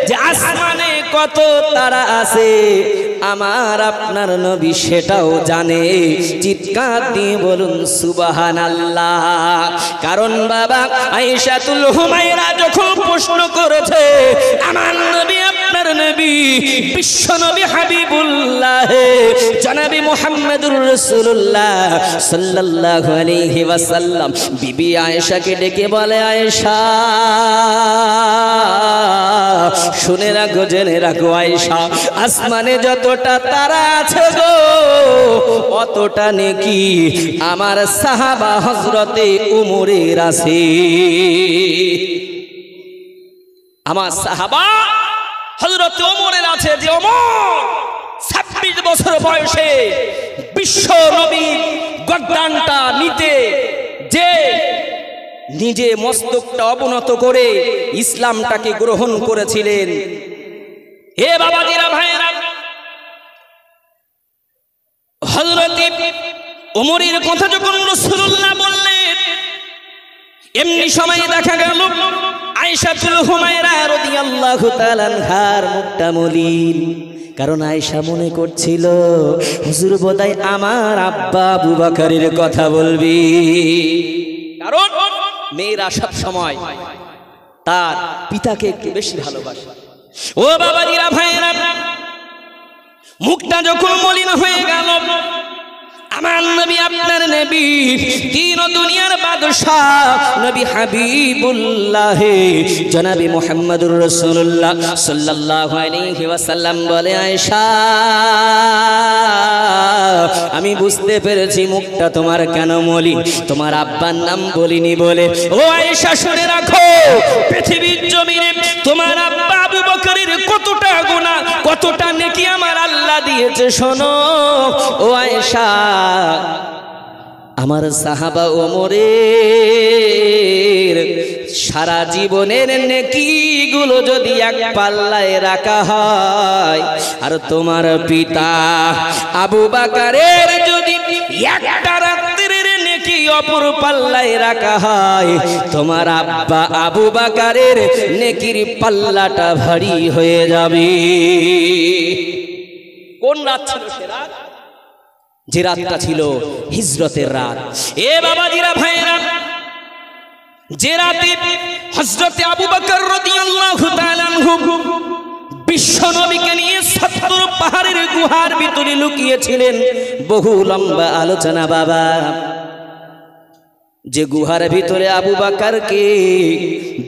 যে আসমানে কত তারা আছে আমার আপনার নবী সেটাও জানে। চিৎকার দিয়ে বলুন সুবহানাল্লাহ। কারণ বাবা আয়েশাতুল হুমায়রা যখন প্রশ্ন করেছে, আমার নবী আপনার নবী বিশ্ব নবী হাবিবুল্লাহ জনাবে মুহাম্মদুর রাসূলুল্লাহ সাল্লাল্লাহু আলাইহি ওয়াসাল্লাম বিবি আয়েশাকে ডেকে বলে, আয়েশা শুনে রাখো, জেনে রাখো আয়েশা, আসমানে যতটা তারা আছে গো অতটা নেকি আমার সাহাবা হযরতে উমরের আছে। আমার সাহাবা হযরতে উমরের আছে, যে ওমর 26 বছর বয়সে বিশ্ব নবীর গর্দানটা নিতে যে নিজে মস্তকটা অবনত করে ইসলামটাকে গ্রহণ করেছিলেন। হে বাবাজিরা ভাইরা, হযরত ওমরের কথা যখন রাসূলুল্লাহ বললেন, এমনি সময় দেখা গেল আয়েশাতুল হুমায়রা রাদিয়াল্লাহু তাআলা আনহার মুখটা মলিন। কারণ আয়েশা মনে করছিল হুজুর বোধহয় আমার আব্বা আবু বকরের কথা বলবি। কারণ মেয়েরা সব সময় তার পিতাকে একটু বেশি ভালোবাসে। ও বাবাজিরা ভাইরা, মুখটা যখন মলিন হয়ে গেল, আমার নবী আপনার নবী তিন দুনিয়ার বাদশাহ নবী হাবিবুল্লাহ জনাবে মুহাম্মদুর রাসূলুল্লাহ সাল্লাল্লাহু আলাইহি ওয়াসাল্লাম বলে, আয়েশা আমি বুঝতে পেরেছি মুখটা তোমার কেন মলিন, তোমার আব্বার নাম বলিনি বলে। ও আয়েশা শুনে রাখো, পৃথিবীর জমিনে তোমার আব্বা আবু বকরের কতটা গুনাহ, কতটা নেকি আমার আল্লাহ দিয়েছে শোনো। ও আয়েশা, আমার সাহাবা ওমরের সারা জীবনের নেকিগুলো যদি এক পাল্লায় রাখা হয়, আর তোমার পিতা আবু বকরের যদি একটা রাত্রির নেকি অপর পাল্লায় রাখা হয়, তোমার আব্বা আবু বকরের নেকির পাল্লাটা ভারী হয়ে যাবে। কোন রাত ছিল সে রাত? যে রাতটা ছিল হিজরতের রাত। এ বাবাজিরা ভাইরা, যে রাতে হযরতে আবু বকর রাদিয়াল্লাহু তাআলা আনহু বিশ্ব নবীকে নিয়ে ৭০ পাহাড়ের গুহার ভিতরে লুকিয়েছিলেন। বহু লম্বা আলোচনা বাবা। যে গুহার ভিতরে আবু বকরকে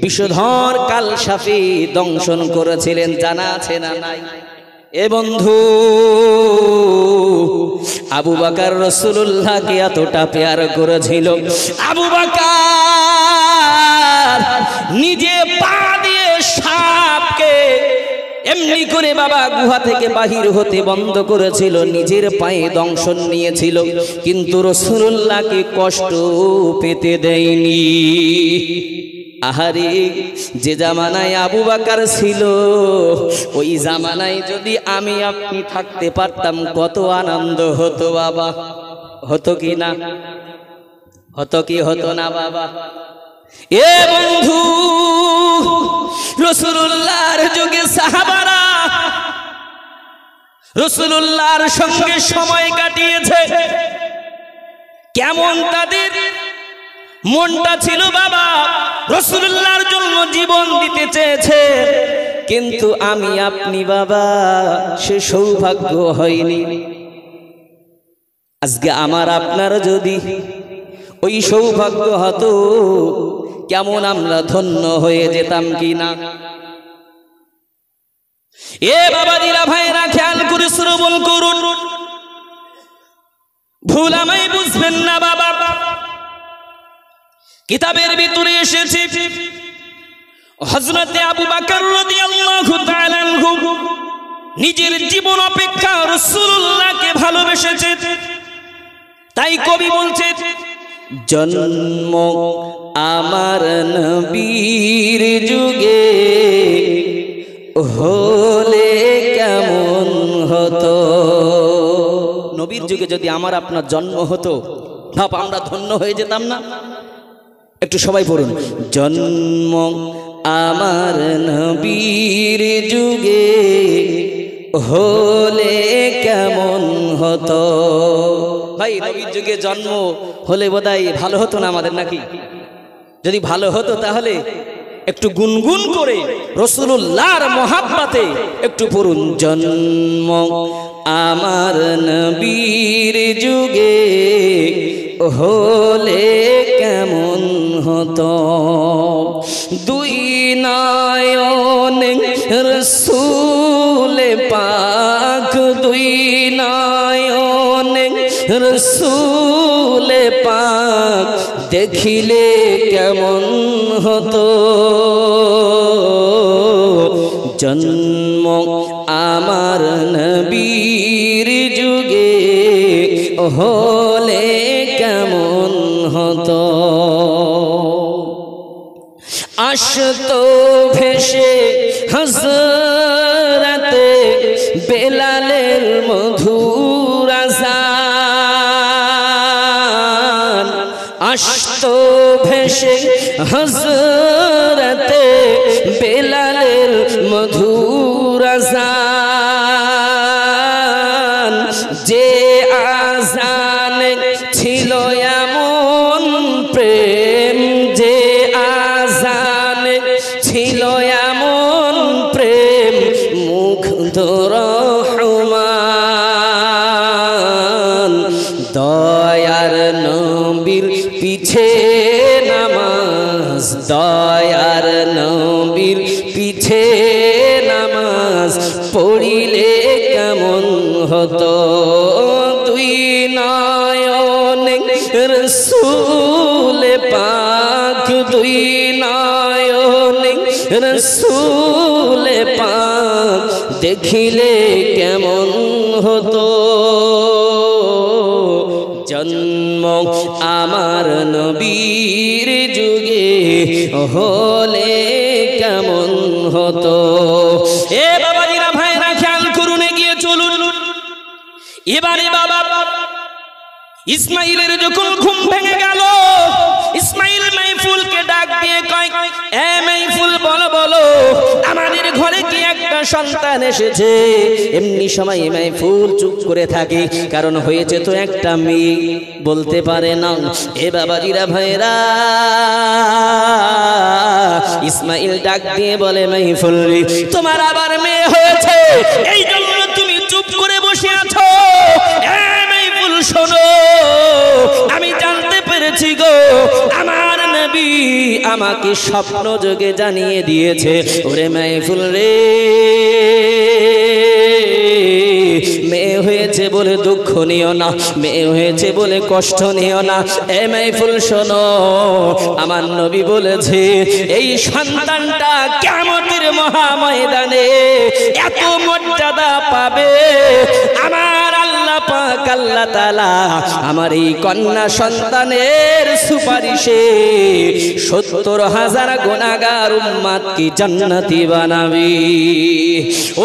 বিষধর কালসাপে দংশন করেছিলেন, জানা আছে না নাই? এ বন্ধু, আবু বকর রাসূলুল্লাহকে এতটা প্যার করেছিল, আবু বকর নিজে পা দিয়ে সাপকে এমনি করে বাবা গুহা থেকে বাহির হতে বন্ধ করেছিল, নিজের পায়ে দংশন নিয়েছিল, কিন্তু রাসূলুল্লাহকে কষ্ট পেতে দেয়নি। আহারে, যে জামানায় আবু বকর ছিল, ওই জামানায় যদি আমি আপনি থাকতে পারতাম কত আনন্দ হতো বাবা। হতো কি না? হতো কি হতো না বাবা? এ বন্ধু, রাসূলুল্লাহর যুগে সাহাবারা রাসূলুল্লাহর সঙ্গে সময় কাটিয়েছে, কেমন তাদের মনটা ছিল বাবা, রাসূলুল্লাহর জন্য জীবন দিতে চেয়েছে, কিন্তু আমি আপনি বাবা সে সৌভাগ্য হয়নি। আজকে আমার আপনার যদি ওই সৌভাগ্য হতো, কেমন আমরা ধন্য হয়ে যেতাম কি না? এ বাবাজিরা ভাইরা, খেয়াল করে শ্রবণ করুন, ভুল আমায় বুঝবেন না বাবা। কিতাবের ভিতরে এসেছে হযরতে আবু বকর রাদিয়াল্লাহু তাআলা আনহু নিজের জীবন অপেক্ষা রাসূলুল্লাহকে ভালোবেসেছে। তাই কবি বলছে, জন্ম আমার নবীর যুগে হলে কেমন হতো। নবীর যুগে যদি আমার আপনার জন্ম হতো, ভাব আমরা ধন্য হয়ে যেতাম না? একটু সবাই পড়ুন, জন্ম আমার নবীর যুগে হলে কেমন হতো। ভাই, নবীর যুগে জন্ম হলে বোধহয় ভালো হতো না আমাদের, নাকি? যদি ভালো হতো তাহলে একটু গুনগুন করে রাসূলুল্লাহর মহাব্বতে একটু পড়ুন, জন্ম আমার নবীর যুগে হলে কেমন হতো। দুই নয়ন রাসূল পাক, দুই নয়ন রাসূল পাক দেখিলে কেমন হতো। জন্ম আমার নবীর যুগে হলে কেমন হতো। আসতো ভেসে হযরতে বেলালের মধুর আযান, আসতো ভেসে হযরতে বেলালের মধুর আযান, যে আযান ছিল এমন প্রেম, যে আযান ছিল এমন প্রেম, মুগ্ধ রহমান দয়ার নবীর পিছে নামাজ, দয়ার নবীর পিছে নামাজ পড়িলে কেমন হতো। দুই নয়ন রাসূল পাক, দুই নয়ন রাসূল পাক দেখিলে কেমন হতো। জন্ম আমার নবীর যুগে হলে কেমন হতো। এ বাবাজিরা ভাইরা, খেয়াল করুন, এগিয়ে চলুন। এবারে বাবা ইসমাইলের যখন ঘুম ভেঙে গেল, ইসমাইল মাইফুলকে ডাক দিয়ে কয়, এ মাইফুল, বলো বলো, আমাদের ঘরে কি একটা সন্তান এসেছে? এমনি সময় মাইফুল চুপ করে থাকে, কারণ হয়েছে তো একটা মেয়ে, বলতে পারে না। এ বাবাজিরা ভাইরা, ইসমাইল ডাক দিয়ে বলে, মাইফুল, তোমার আবার মেয়ে হয়েছে, এই জন্য তুমি চুপ করে বসে আছো? শোনো, আমি জানতে পেরেছি গো, আমাকে স্বপ্ন যোগে জানিয়ে দিয়েছে, ওরে মাহফুল রে, মেয়ে হয়েছে বলে দুঃখ নিও না, মেয়ে হয়েছে বলে কষ্ট নিও না। এ মাহফুল শোনো, আমার নবী বলেছে এই সন্তানটা কিয়ামতের মহা ময়দানে এত মর্যাদা পাবে, আমার আল্লাহ পাক আল্লাহ তাআলা আমার এই কন্যা সন্তানের সুপারিশে 70,000 গুনাহগার উম্মতকে জান্নাতি বানাবে।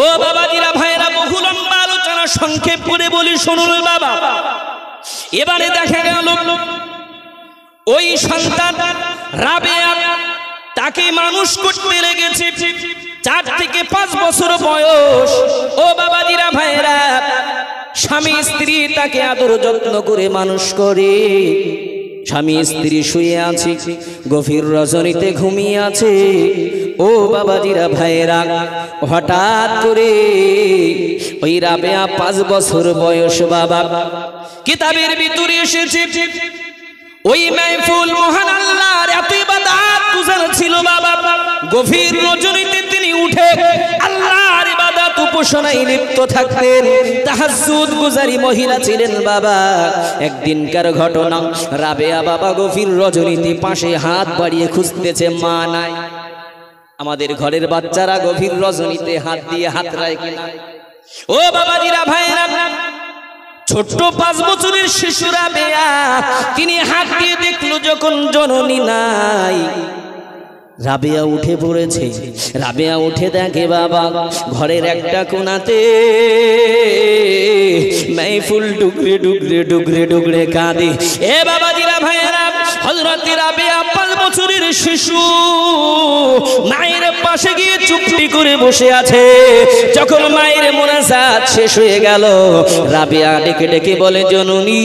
ও বাবাজিরা ভাইরা, বহু লম্বা আলোচনা সংক্ষেপ করে বলি, শুনুন বাবা। এবারে দেখা গেল ওই সন্তান রাবেয়া, তাকে মানুষ করতে লেগেছে 4 থেকে 5 বছর বয়স। ও বাবাজিরা ভাইরা, স্বামী স্ত্রী তাকে আদর যত্ন করে মানুষ করে। স্বামী স্ত্রী শুয়ে আছে, গভীর রজনীতে ঘুমিয়ে আছে। ও বাবাজিরা ভাইরা, হঠাৎ করে ওই রাবেয়া 5 বছর বয়স বাবা, কিতাবের ভিতরে এসেছে ওই মাহফুল মহান আল্লাহর এত ইবাদত গুজার ছিল বাবা। গভীর রজনীতে তিনি উঠে আল্লাহর ইবাদত উপাসনায় লিপ্ত থাকতেন, তাহাজ্জুদ গুজারি মহিলা ছিলেন বাবা। একদিনকার ঘটনা, রাবেয়া বাবা গভীর রজনীতে পাশে হাত বাড়িয়ে খুঁজতেছে, মা নাই। আমাদের ঘরের বাচ্চারা গভীর রজনীতে হাত দিয়ে হাত রায় কিনা? ও বাবাজিরা ভাইরা, ছোট্ট 5 বছরের শিশু রাবেয়া, তিনি হাত দিয়ে দেখলো যখন জননী নাই। রাবেয়া উঠে পড়েছে। রাবেয়া উঠে দেখে বাবা ঘরের একটা কোণাতে মাহফুল ডুগরে ডুগরে ডুগরে ডুগরে কাঁদে। এ বাবাজিরা ভাইয়েরা, হযরত রাবেয়া 5 বছরের শিশু মায়ের পাশে গিয়ে চুপটি করে বসে আছে। যখন মায়ের মোনাজাত শেষ হয়ে গেল, রাবেয়া ডেকে ডেকে বলে, জননী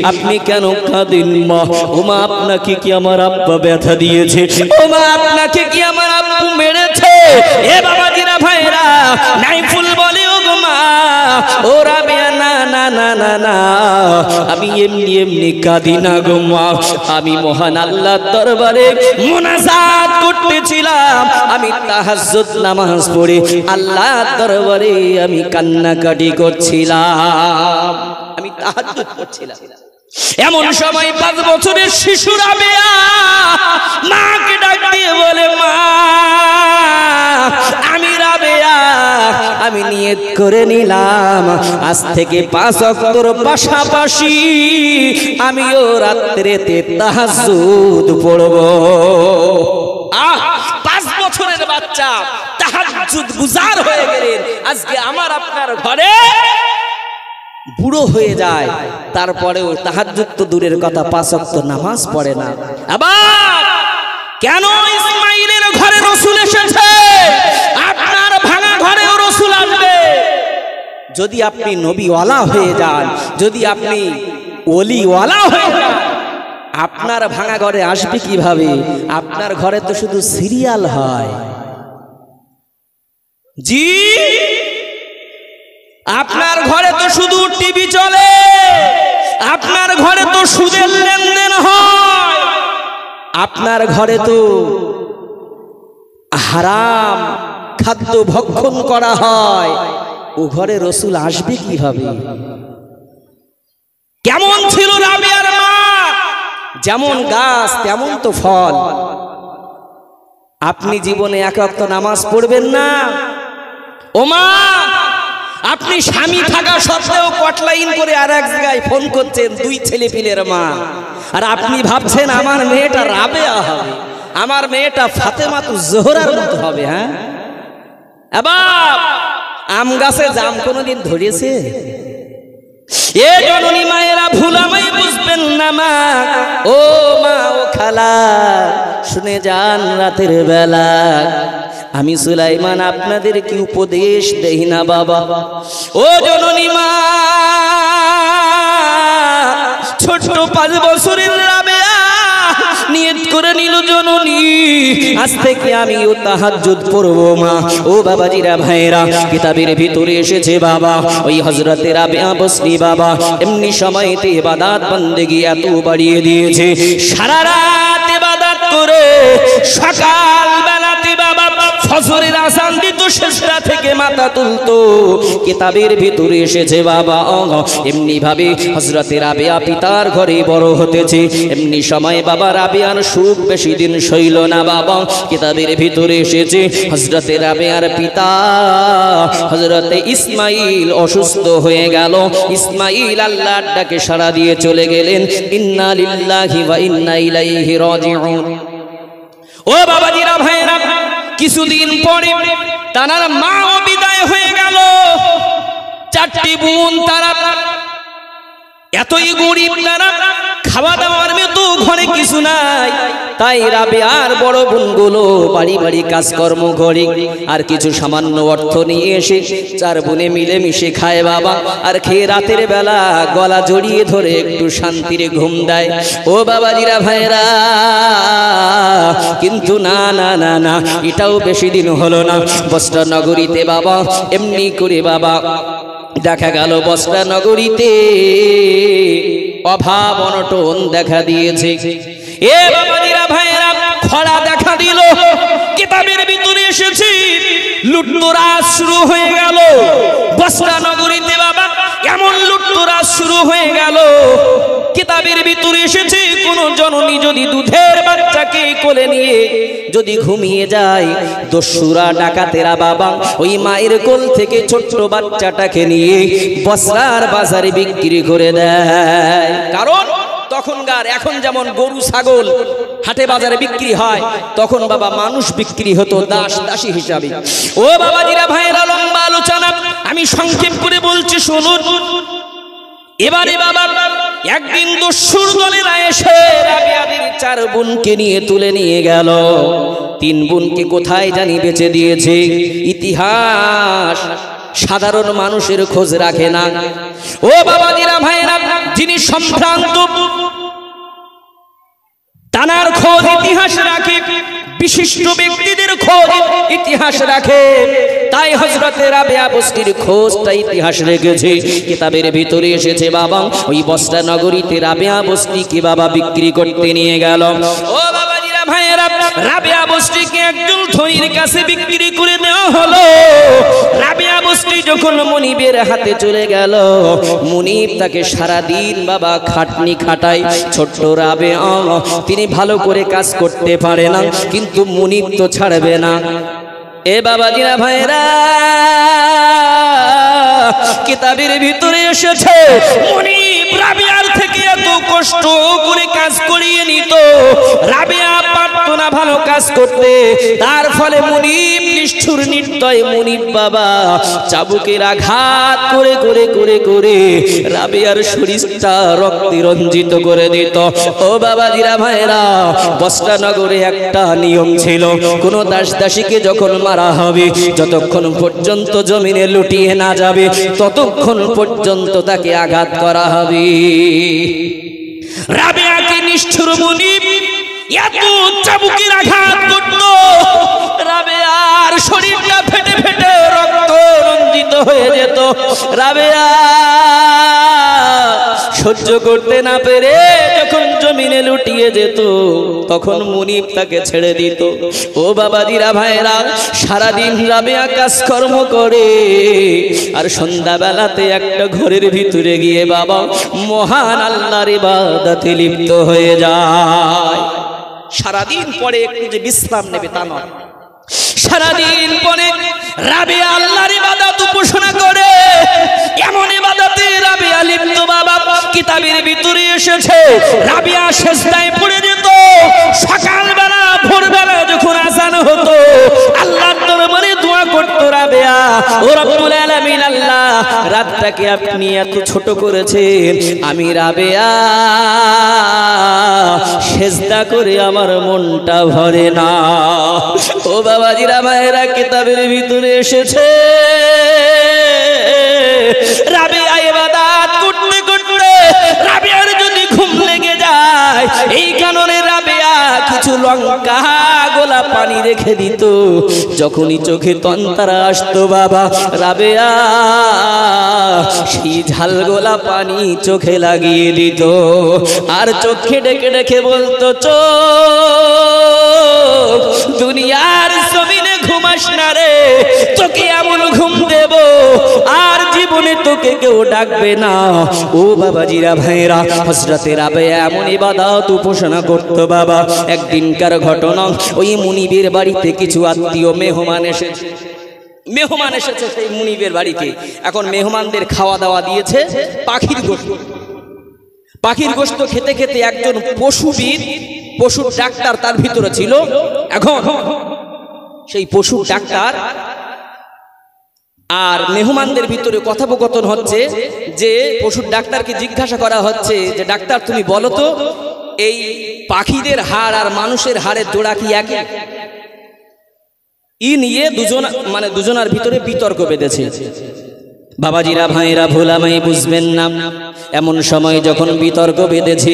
আপনি কেন কাঁদেন মা? ওমা আপনাকে কি আমার আব্বা ব্যথা দিয়েছে? ওমা আপনাকে কি আমার আব্বু মেরেছে? এ বাবাজিরা ভাইরা, মাহফুল বলে, ও গো মা, ও রাবেয়া, না না না না না, আমি এমনি এমনি কাঁদি না গো মা, আমি মহান আল্লাহর দরবারে মুনাজাত করতেছিলাম, আমি তাহাজ্জুদ নামাজ পড়ে আল্লাহর দরবারে আমি কান্নাকাটি করছিলাম, আমি তাহাজ্জুদ করছিলাম। এমন সময় 5 বছরের শিশু রাবেয়া মাকে ডাক দিয়ে বলে, মা আমি রাবেয়া, আমি নিয়ত করে নিলাম আজ থেকে 5 ওয়াক্তের পাশাপাশি আমিও রাত্রিতে তাহাজ্জুদ পড়ব। 5 বছরের বাচ্চা তাহাজ্জুদ গুজার হয়ে গেলেন। আজকে আমার আপনার ঘরে বুড়ো হয়ে যায়, তারপরেও তাহাজ্জুদ তো দূরের কথা 5 ওয়াক্ত নামাজ পড়ে না। আবার কেন ইসমাইলের ঘরে রাসূল এসেছে, আপনার ভাঙা ঘরেও রাসূল আসবে? যদি আপনি নবীওয়ালা হয়ে যান, যদি আপনি ওলিওয়ালা হয়ে যান, আপনার ভাঙা ঘরে আসবে কিভাবে? আপনার ঘরে তো শুধু সিরিয়াল হয়। জি, আপনার ঘরে তো শুধু টিভি চলে, আপনার ঘরে তো সুদের লেনদেন হয়, আপনার ঘরে তো হারাম খাদ্য ভক্ষণ করা হয়। ও ঘরে রাসূল আসবে কিভাবে? কেমন ছিল রাবেয়ার মা? যেমন গাছ তেমন তো ফল। আপনি জীবনে 1 ওয়াক্ত নামাজ পড়বেন না? ও মা, আপনি স্বামী থাকা সত্ত্বেও কটলাইন করে আর এক জায়গায় ফোন করছেন, 2 ছেলে পিলের মা, আর আপনি ভাবছেন আমার মেয়েটা রাবেয়া হবে, আমার মেয়েটা ফাতেমাতুজ জোহরার মতো হবে। হ্যাঁ, এবার আম গাছে জাম কোনোদিন ধরেছে? এ জননী মায়েরা, ভুলামাই বুঝবেন না মা, ও মা, ও খালা, শুনে যান রাতের বেলা আমি সুলাইমান আপনাদের কি উপদেশ দেই না বাবা? ও জননী মা, ছোট 5 বছরের রাবেয়া নিয়ত করে নিল জননী আজ থেকে আমিও তাহাজ্জুদ পড়ব মা। ও বাবাজিরা ভাইরা, কিতাবের ভিতরে এসেছে বাবা ওই হযরতে রাবিয়া বসরি বাবা এমনি সময়তে ইবাদত বন্দেগী এত বাড়িয়ে দিয়েছে, সারা রাত ইবাদত করে সকাল বেলাতে বাবা ফজরের আযান দিত, সেজদা থেকে মাথা তুলতো। কিতাবের ভিতরে এসেছে বাবা এমনি ভাবে হযরতে রাবিয়া পিতার ঘরে বড় হতেছে। এমনি সময় বাবা রাবিয়ার সুখ বেশি দিন সইল না বাবা। কিতাবের ভিতরে এসেছে হযরতে রাবিয়ার পিতা হযরতে ইসমাইল অসুস্থ হয়ে গেল। ইসমাইল আল্লাহর ডাকে সাড়া দিয়ে চলে গেলেন। ইন্না লিল্লাহি ওয়া ইন্না ইলাইহি রাজিউন। ও বাবাজিরা ভাইরা, কিছুদিন পরে তার মাও বিদায় হয়ে গেল। চারটি বোন, তারা এতই গরিব, তারা খাওয়া দাওয়ার মতো ঘরে কিছু নাই। তাই রাবিয়ার বড় বোনগুলো বাড়ি বাড়ি কাজকর্ম করে আর কিছু সামান্য অর্থ নিয়ে এসে চার বোনে মিলে মিশে খায় বাবা। আর খেয়ে রাতের বেলা গলা জড়িয়ে ধরে একটু শান্তির ঘুম দেয়। ও বাবাজিরা ভাইরা, কিন্তু না না না না, এটাও বেশি দিন হলো না। বস্ত্র নগরীতে বাবা এমনি করে বাবা দেখা গেল বস্ত্র নগরীতে অভাব অনটন দেখা দিয়েছে। এ বাবাজিরা ভাইরা, খরা দেখা দিল। কিতাবের ভিতরে এসেছে লুটতরাজ শুরু হয়ে গেল বস্ত্র নগরীতে বাবা, এমন লুটতরাজ শুরু হয়ে গেল। কিতাবের ভিতরে এসেছে কোন জননী যদি দুধের বাচ্চাকে কোলে নিয়ে যদি ঘুমিয়ে যায়, দস্যুরা ডাকাতেরা বাবা ওই মায়ের কোল থেকে ছোট্ট বাচ্চাটাকে নিয়ে বস্ত্রার বাজারে বিক্রি করে দেয়। কারণ তখনকার এখন যেমন গরু ছাগল হাটে বাজারে বিক্রি হয়, তখন বাবা মানুষ বিক্রি হতো দাস দাসী হিসাবে। ও বাবাজিরা ভাইরা, লম্বা আলোচনা আমি সংক্ষেপ করে বলছি শুনুন। এবারে বাবা একদিন দস্যুর দলেরা এসে রাবিয়াদের চার বোনকে নিয়ে তুলে নিয়ে গেল। তিন বোনকে কোথায় জানি বেঁচে দিয়েছে। ইতিহাস সাধারণ মানুষের খোঁজ রাখে না। ও বাবাজিরা ভাইরা, যিনি সম্ভ্রান্ত তানার খোঁজ ইতিহাস রাখে, বিশিষ্ট ব্যক্তিদের খোঁজ ইতিহাস রাখে। তাই হযরতে রাবিয়া বসরির খোঁজটা ইতিহাস রেখেছে। কিতাবের ভিতরে এসেছে বাবা ওই বস্ত্র নগরীতে রাবিয়া বসরিকে বাবা বিক্রি করতে নিয়ে গেল। ও বাবাজিরা ভাইয়েরা, রাবিয়া বসরিকে একজন ধনীর কাছে বিক্রি করে দেওয়া হলো। রাবিয়া বসরি যখন মুনিবের হাতে চলে গেল, মুনিব তাকে সারা দিন বাবা খাটনি খাটায়। ছোট্ট রাবিয়া তিনি ভালো করে কাজ করতে পারে না, কিন্তু মুনিব তো ছাড়বে না। এ বাবাজিরা ভাইরা, কিতাবের ভিতরে এসেছে মুনিব রাবিয়ার থেকে এত কষ্ট করে কাজ করিয়ে নিত। রাবিয়া পারত না ভালো কাজ করতে, তার ফলে মুনিব নিষ্ঠুর নির্দয় মুনিব বাবা চাবুকের আঘাত করে করে করে করে রাবিয়ার শরীরটা রক্তে রঞ্জিত করে দিত। ও বাবাজিরা ভাইরা, বস্ত্রনগরে একটা নিয়ম ছিল, কোন দাস দাসীকে যখন মারা হবে, যতক্ষণ পর্যন্ত জমিনে লুটিয়ে না যাবে ততক্ষণ পর্যন্ত তাকে আঘাত করা হবে। রাবিয়াকে নিষ্ঠুর মুনিব এত চাবুকের আঘাত করত, রাবিয়ার শরীরটা ফেটে ফেটে রক্ত রঞ্জিত হয়ে যেত। রাবিয়া সহ্য করতে না পেরে যখন জমিনে লুটিয়ে যেত, তখন মুনিব তাকে ছেড়ে দিত। ও বাবাজিরা ভাইরা, সারাদিন রাবিয়া কাজকর্ম করে আর সন্ধ্যাবেলাতে একটা ঘরের ভিতরে গিয়ে বাবা মহান আল্লাহর ইবাদতে লিপ্ত হয়ে যায়। সারাদিন পরে একটু যে বিশ্রাম নেবে তা নয়, সারাদিন পরে রাবিয়া আল্লাহর ইবাদত উপাসনা করে। এমন ইবাদতে রাবিয়া লিপ্ত বাবা, কিতাবের ভিতরে এসেছে রাবিয়া সিজদায় পড়ে যেত। সকালবেলা ভোরবেলা যখন আযান হতো, আল্লাহর দরবারে দোয়া করত রাবিয়া, ও রব্বুল আলামিন, আল্লাহ রাতটাকে আপনি এত ছোট করেছেন, আমি রাবিয়া সিজদা করে আমার মনটা ভরে না। ও বাবাজিরা ভাইরা, কিতাবের ভিতরে এসেছে রাবিয়া ইবাদত করতে করতে রাবিয়ার যদি ঘুম লেগে যায়, এই কারণে রাবিয়া পানি রেখে দিত। যখনই চোখে তন্তারা আসতো বাবা, রাবেয়া সেই ঝালগোলা পানি চোখে লাগিয়ে দিত আর চোখে ডেকে ডেকে বলতো, চোখ দুনিয়ার জমিনে ঘুমাস না রে, তোকে এমন ঘুম দেব আর জীবনে তোকে কেউ ডাকবে না। ও বাবাজিরা ভাইরা, হযরতে রাবেয়া এমন ইবাদত উপাসনা করতো বাবা। একদিনকার ঘটনা, ওই মুনিবের বাড়িতে কিছু আত্মীয় মেহমান এসেছে সেই মুনিবের বাড়িতে। এখন মেহমানদের খাওয়া দাওয়া দিয়েছে পাখির গোশত। পাখির গোশত খেতে খেতে একজন পশুবিদ, পশুর ডাক্তার তার ভিতরে ছিল। এখন সেই পশুর ডাক্তার আর মেহমানদের ভিতরে কথোপকথন হচ্ছে যে পশুর ডাক্তারকে জিজ্ঞাসা করা হচ্ছে যে, ডাক্তার তুমি বলো তো, এই পাখিদের হাড় আর মানুষের হাড়ের জোড়া কি একই? ই নিয়ে দুজনার ভিতরে বিতর্ক বেঁধেছে। বাবাজিরা ভাইরা, ভোলামাই বুঝবেন না, এমন সময় যখন বিতর্ক বেঁধেছে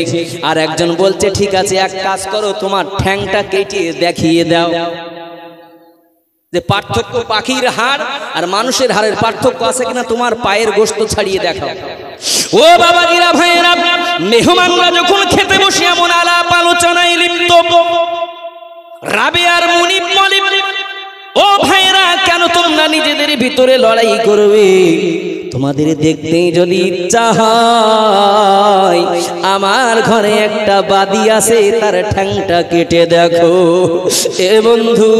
আর একজন বলছে, ঠিক আছে এক কাজ করো, তোমার ঠ্যাংটা কেটে দেখিয়ে দাও যে পার্থক্য পাখির হাড় আর মানুষের হাড়ের পার্থক্য আছে কিনা, তোমার পায়ের গোশত ছাড়িয়ে দেখাও। ও বাবাজিরা ভাইরা, মেহমানরা যখন খেতে বসে এমন আলাপ আলোচনায় লিপ্ত, রাবেয়ার মুনিব বলে, ও ভাইরা কেন তোমরা নিজেদের ভিতরে লড়াই করবে? তোমাদের দেখতেই যদি ইচ্ছা হয়, আমার ঘরে একটা বাদী আছে, তার ঠ্যাংটা কেটে দেখো। এ বন্ধু,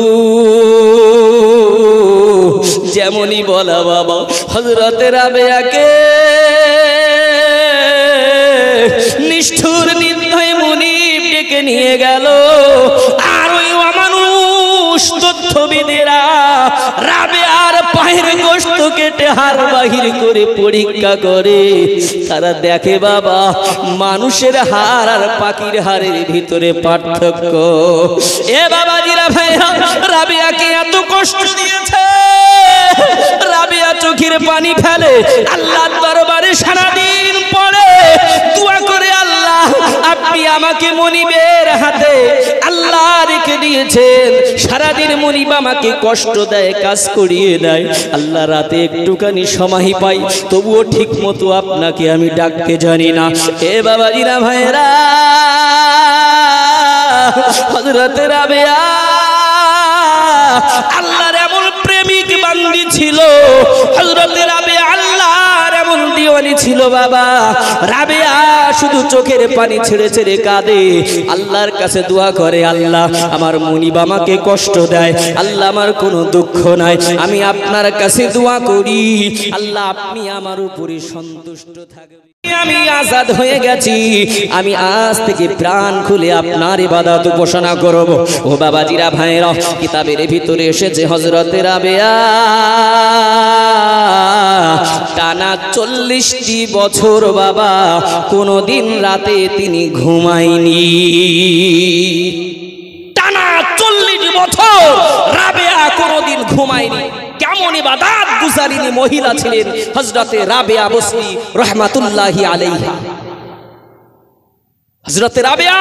যেমনই বলা বাবা, হযরতে রাবেয়াকে নিষ্ঠুর নির্দয় মুনিব ডেকে নিয়ে গেল। আর ওই অমানুষ তথ্যবিদেরা রাবেয়ার পায়ের গোশত কেটে হাড় বাহির করে পরীক্ষা করে। তারা দেখে বাবা, মানুষের হাড় আর পাখির হাড়ের ভিতরে পার্থক্য। এ বাবাজিরা ভাইরা, রাবেয়াকে এত কষ্ট দিয়েছে, রাবেয়া চোখের পানি ফেলে, আল্লাহর দরবারে সারাদিন পড়ে দোয়া করে, আল্লাহ আপনি আমাকে মুনিবের হাতে আল্লাহ রেখে দিয়েছেন, সারাদিন মুনিব আমাকে কষ্ট দেয়, কাজ করিয়ে দেয়, আল্লাহ রাতে একটুখানি সময় পাই, তবুও ঠিক মতো আপনাকে আমি ডাকতে জানি না। এ বাবাজিরা ভাইরা, হযরতে রাবেয়া আল্লাহর এমন প্রেমিক বান্দি ছিল, হযরতে রাবেয়া আল্লাহর এমন দিওয়ানি ছিল বাবা। রাবেয়া শুধু চোখের পানি ছেড়ে ছেড়ে কাঁদে, আল্লাহর কাছে দোয়া করে, আল্লাহ আমার মুনিব আমাকে কষ্ট দেয়, আল্লাহ আমার কোনো দুঃখ নাই, আমি আপনার কাছে দোয়া করি, আল্লাহ আপনি আমার উপরে সন্তুষ্ট থাকবেন। আমি আজাদ হয়ে গেছি, আমি আজ থেকে প্রাণ খুলে আপনার ইবাদত উপাসনা করব। ও বাবাজিরা ভাইরা, কিতাবের ভিতরে এসেছে হযরতে রাবেয়া টানা 40টি বছর বাবা কোনদিন রাতে তিনি ঘুমায়নি। টানা 40 বছর রাবেয়া কোনদিন ঘুমায়নি। কেমন ইবাদত গুজারিনী মহিলা ছিলেন হযরতে রাবেয়া বসরি রাহমাতুল্লাহি আলাইহা। হযরতে রাবেয়া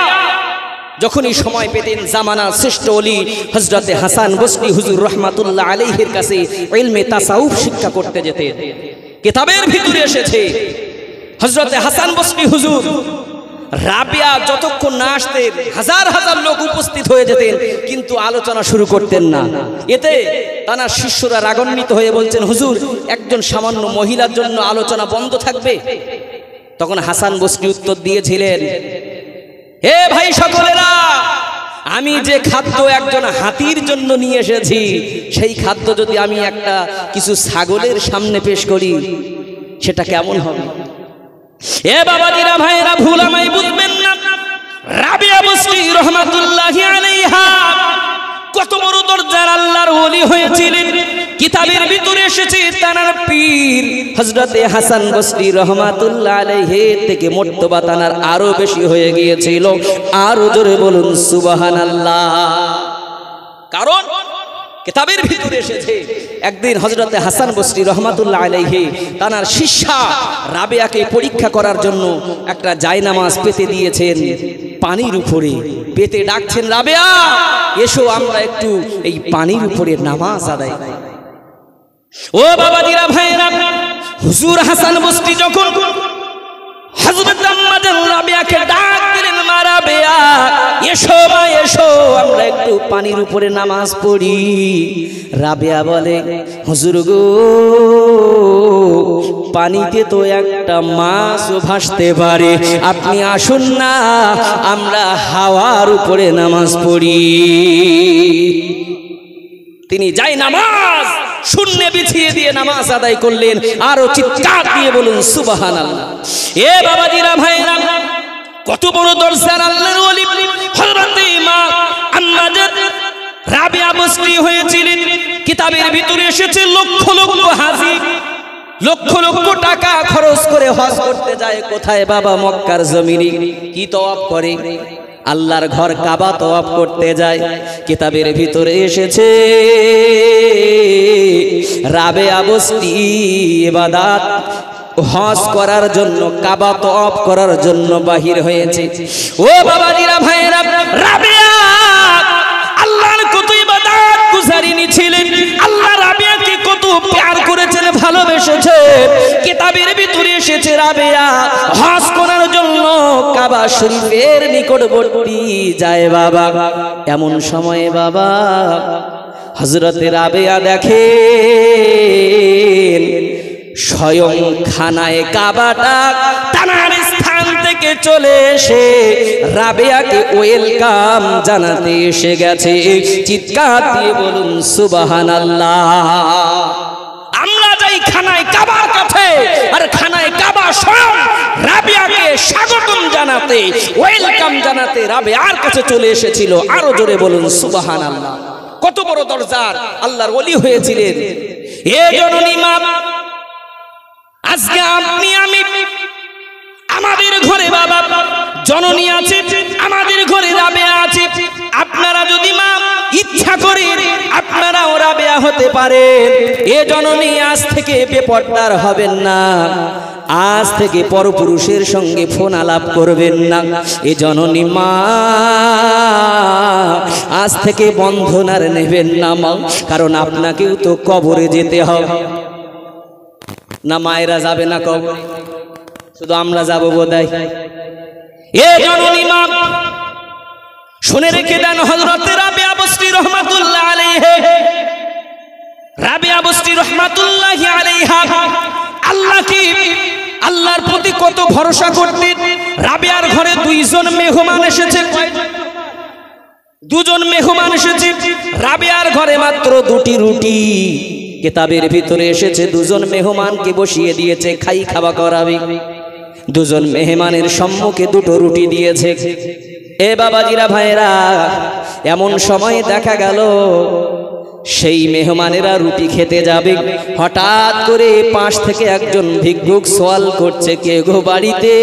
যখনই সময় পেতেন, জামানার শ্রেষ্ঠ ওলি হযরতে হাসান বসরি হুজুর রাহমাতুল্লাহ আলাইহির কাছে ইলমে তাসাউফ শিক্ষা করতে যেতেন। কিতাবের ভিতরে এসেছে হযরতে হাসান বসরি হুজুর রাবেয়া যতক্ষণ না আসতেন হাজার হাজার লোক উপস্থিত হয়ে যেতেন, কিন্তু আলোচনা শুরু করতেন না। এতে তার শিষ্যরা রাগান্বিত হয়ে বলছেন, হুজুর একজন সামান্য মহিলার জন্য আলোচনা বন্ধ থাকবে? তখন হাসান বসরি উত্তর দিয়েছিলেন, হে ভাই সকলেরা, আমি যে খাদ্য একজন হাতির জন্য নিয়ে এসেছি, সেই খাদ্য যদি আমি একটা কিছু ছাগলের সামনে পেশ করি, সেটা কেমন হবে? এ বাবাজিরা ভাইরা, ভুল আমায় বুঝবেন না, রাবেয়া বসরি রাহমাতুল্লাহি আলাইহা কত বড় দরজার আল্লাহর ওলি হয়েছিলেন। কিতাবের ভিতরে এসেছে তার পীর হযরতে হাসান বসরি রাহমাতুল্লাহ আলাইহি থেকে মর্তবা তার আরো বেশি হয়ে গিয়েছিল। আরো জোরে বলুন সুবহানাল্লাহ। কারণ কিতাবের ভিতরে এসেছে একদিন হযরতে হাসান বসরি রাহমাতুল্লাহ আলাইহি তার শিষ্যা রাবেয়াকে পরীক্ষা করার জন্য একটা জায়নামাজ পেতে দিয়েছেন পানির উপরে। বেতে ডাকছেন, রাবেয়া এসো আমরা একটু এই পানির উপরে নামাজ আদায় করি। ও বাবাজিরা ভাইরা, হুজুর হাসান বসরি যখন হযরত আম্মা জান রাবেয়াকে ডাক দিলেন, মা রাবেয়া এসো মা এসো আমরা একটু পানির উপরে নামাজ পড়ি। রাবেয়া বলে, হুজুর গো পানিতে তো একটা মাছও ভাসতে পারে, আপনি আসুন না আমরা হাওয়ার উপরে নামাজ পড়ি। তিনি যাই নামাজ শূন্যে বিছিয়ে দিয়ে নামাজ আদায় করলেন। আরো চিৎকার দিয়ে বলুন সুবহানাল্লাহ। এ বাবাজিরা ভাইরা, কত বড় দরজার আল্লাহর ওলি হযরত ইমাম আম্মা জান রাবেয়া বসরি হয়েছিলেন। কিতাবের ভিতরে এসেছে লক্ষ লক্ষ হাজী লক্ষ লক্ষ টাকা খরচ করে হজ করতে যায়। কোথায় বাবা? মক্কার জমিনে। কি তওয়াফ করে? আল্লাহর ঘর কাবা তওয়াফ করতে যায়। কিতাবের ভিতরে এসেছে রাবেয়া বসরি ইবাদত হজ করার জন্য, কাবা তওয়াফ করার জন্য বাহির হয়েছে। ও বাবাজিরা ভাইরা, রাবেয়া আল্লাহর কত ইবাদত গুজারিনী ছিলেন, আল্লাহ রাবেয়াকে কত প্যার করেছেন, ভালোবেসেছে। কিতাবের ভিতরে এসেছে রাবেয়া হজ করার জন্য কাবা শরীফের নিকটবর্তী যায় বাবা। এমন সময়ে বাবা হযরতে রাবেয়া দেখেন স্বয়ং খানায় কাবাটা তানার স্থান থেকে চলে এসে রাবেয়াকে ওয়েলকাম জানাতে এসে গেছে। চিৎকার দিয়ে বলুন সুবহানাল্লাহ। আমরা যাই খানায় কাবার কাছে, আর খানায় কাবা স্বয়ং রাবেয়াকে স্বাগতম জানাতে, ওয়েলকাম জানাতে রাবেয়ার কাছে চলে এসেছিল। আরো জোরে বলুন সুবহানাল্লাহ। কত বড় দরজার আল্লাহর ওলি হয়েছিলেন। এ জননী মা, আজকে আপনি আমি আমাদের ঘরে বাবা জননী আছে, আমাদের ঘরে রাবেয়া আছে। আপনারা যদি মা ইচ্ছা করে আপনারাও রাবেয়া হতে পারেন। এ জননী আজ থেকে বেপরদার হবেন না, আজ থেকে পরপুরুষের সঙ্গে ফোন আলাপ করবেন না। এ জননী মা আজ থেকে বন্ধন আর নেবেন না মা, কারণ আপনাকেও তো কবরে যেতে হবে। না মায়েরা যাবে না কবরে, শুধু আমরা যাব বোধহয়। এ জননী মা শুনে রেখে দেন, হযরত রাবেয়া বসরি রহমাতুল্লাহ আলাইহি, রাবেয়া বসরি রহমাতুল্লাহি আলাইহা আল্লাহর প্রতি কত ভরসা করতেন। রাবেয়ার ঘরে দুইজন মেহমান এসেছে। দুজন মেহমান এসেছে। রাবেয়ার ঘরে মাত্র দুটি রুটি। কিতাবের ভিতরে এসেছে দুজন মেহমানকে বসিয়ে দিয়েছে, খাই খাওয়া করাবে। দুজন মেহমানের সম্মুখে দুটো রুটি দিয়েছে। এ বাবাজিরা ভাইরা, এমন সময় দেখা গেল সেই মেহমানেরা রুটি খেতে যাবে, হঠাৎ করে পাশ থেকে একজন ভিক্ষুক সওয়াল করছে, কে গো বাড়িতে?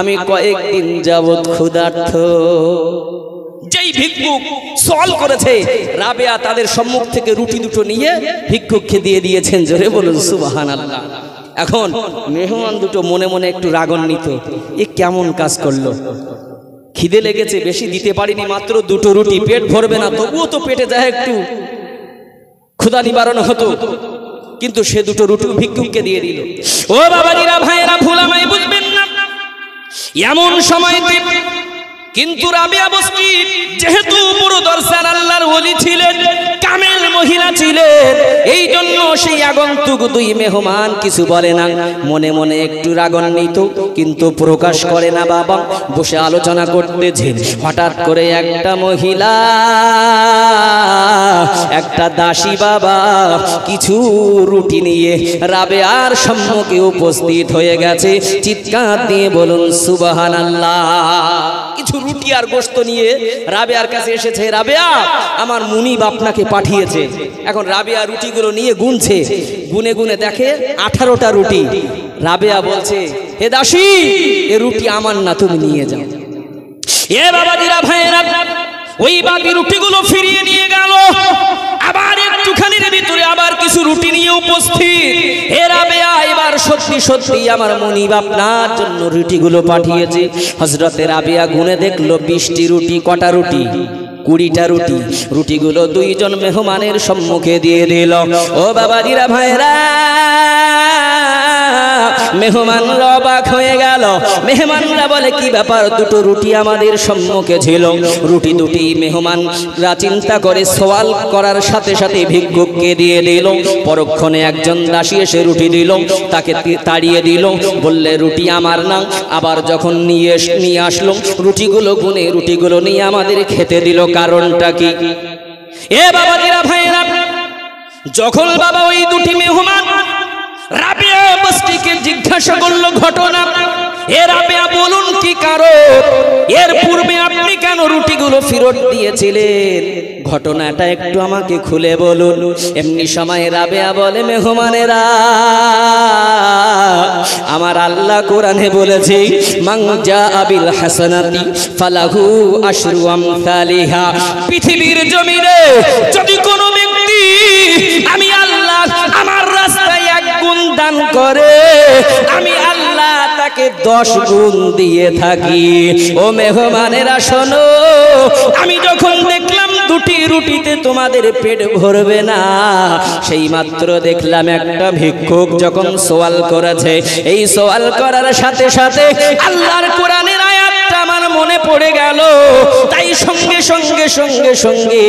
আমি কয়েকদিন যাবৎ ক্ষুধার্ত। যেই ভিক্ষুক সওয়াল করেছে, রাবেয়া তাদের সম্মুখ থেকে রুটি দুটো নিয়ে ভিক্ষুককে দিয়ে দিয়েছেন। জোরে বলুন সুবহানাল্লাহ। এখন মেহমান দুটো মনে মনে একটু রাগান্বিত, এ কেমন কাজ করলো? খিদে লেগেছে, বেশি দিতে পারিনি, মাত্র দুটো রুটি, পেট ভরবে না, তবুও তো পেটে যায় একটু ক্ষুধা নিবারণ হতো, কিন্তু সে দুটো রুটি ভিক্ষুককে দিয়ে দিল। ও বাবাজিরা ভাইয়েরা, ভুল আমায় বুঝবেন না। এমন সময়তে কিন্তু রাবেয়া বসরি যেহেতু বড় দরজার আল্লাহর ওলি ছিলেন, কামেল মহিলা ছিলেন, এই জন্য সেই আগন্তুক দুই মেহমান কিছু বলে না, মনে মনে একটু রাগান্বিত, কিন্তু প্রকাশ করে না। বাবা বসে আলোচনা করতেছেন, হঠাৎ করে একটা মহিলা, একটা দাসী বাবা কিছু রুটি নিয়ে রাবেয়ার সম্মুখে উপস্থিত হয়ে গেছে। চিৎকার দিয়ে বলুন সুবহানাল্লাহ। কিছু রুটি আর গোশত নিয়ে রাবেয়ার কাছে এসেছে। রাবেয়া, আমার মুনিব আপনাকে পাঠিয়েছে। এখন রাবেয়া রুটিগুলো নিয়ে গুনছে, গুনে গুনে দেখে 18টা রুটি। রাবেয়া বলছে, হে দাসী, এ রুটি আমার না, তুমি নিয়ে যাও। এ বাবাজিরা ভাইয়েরা, ওই বাকি রুটিগুলো ফিরিয়ে নিয়ে গেল। আবার একটু একটুখানির ভিতরে আবার কিছু রুটি নিয়ে উপস্থিত। হে রাবেয়া, এবার সত্যি সত্যি আমার মনিব আপনার জন্য রুটিগুলো পাঠিয়েছে। হযরতে রাবেয়া গুনে দেখলো 20টি রুটি। কটা রুটি? 20টা রুটি। রুটিগুলো দুইজন মেহমানের সম্মুখে দিয়ে দিল। ও বাবাজিরা, ভাইরা, মেহমানরা অবাক হয়ে গেল। মেহমানরা বলে, কি ব্যাপার, দুটো রুটি আমাদের সম্মুখে ছিল। রুটি দুটি মেহমানরা চিন্তা করে সওয়াল করার সাথে সাথে ভিক্ষুককে দিয়ে দিল। পরক্ষণে একজন দাসী এসে রুটি দিল, তাকে তাড়িয়ে দিল, বললে রুটি আমার না। আবার যখন নিয়ে আসলো রুটিগুলো গুনে রুটিগুলো নিয়ে আমাদের খেতে দিল। কারণটা কি? এ বাবাজিরা, ভাইরা, যখন বাবা ওই দুটি মেহমান রাবেয়া বস্তিকে জিজ্ঞাসা করলো ঘটনা, এ রাবেয়া বলুন কি কারণ, এর পূর্বে আপনি কেন রুটিগুলো ফেরত দিয়েছিলেন, ঘটনাটা একটু আমাকে খুলে বলুন। এমনি সময় রাবেয়া বলে, মেহমানেরা, আমার আল্লাহ কোরআনে বলেছে, মান জাআ বিল হাসানাতি ফালাহু আশরু আমসালিহা। পৃথিবীর জমিনে যদি কোনো ব্যক্তি আমি আল্লাহ আমার রাস্তায় 1 গুণ দান করে, আমি আল্লাহ তাকে 10 গুণ দিয়ে থাকি। ও মেহমানেরা শোনো, আমি যখন দেখলাম দুটি রুটিতে তোমাদের পেট ভরবে না, সেই মাত্র দেখলাম একটা ভিক্ষুক যখন সওয়াল করেছে, এই সওয়াল করার সাথে সাথে আল্লাহর কোরআনের আয়াতটা আমার মনে পড়ে গেল। তাই সঙ্গে সঙ্গে সঙ্গে সঙ্গে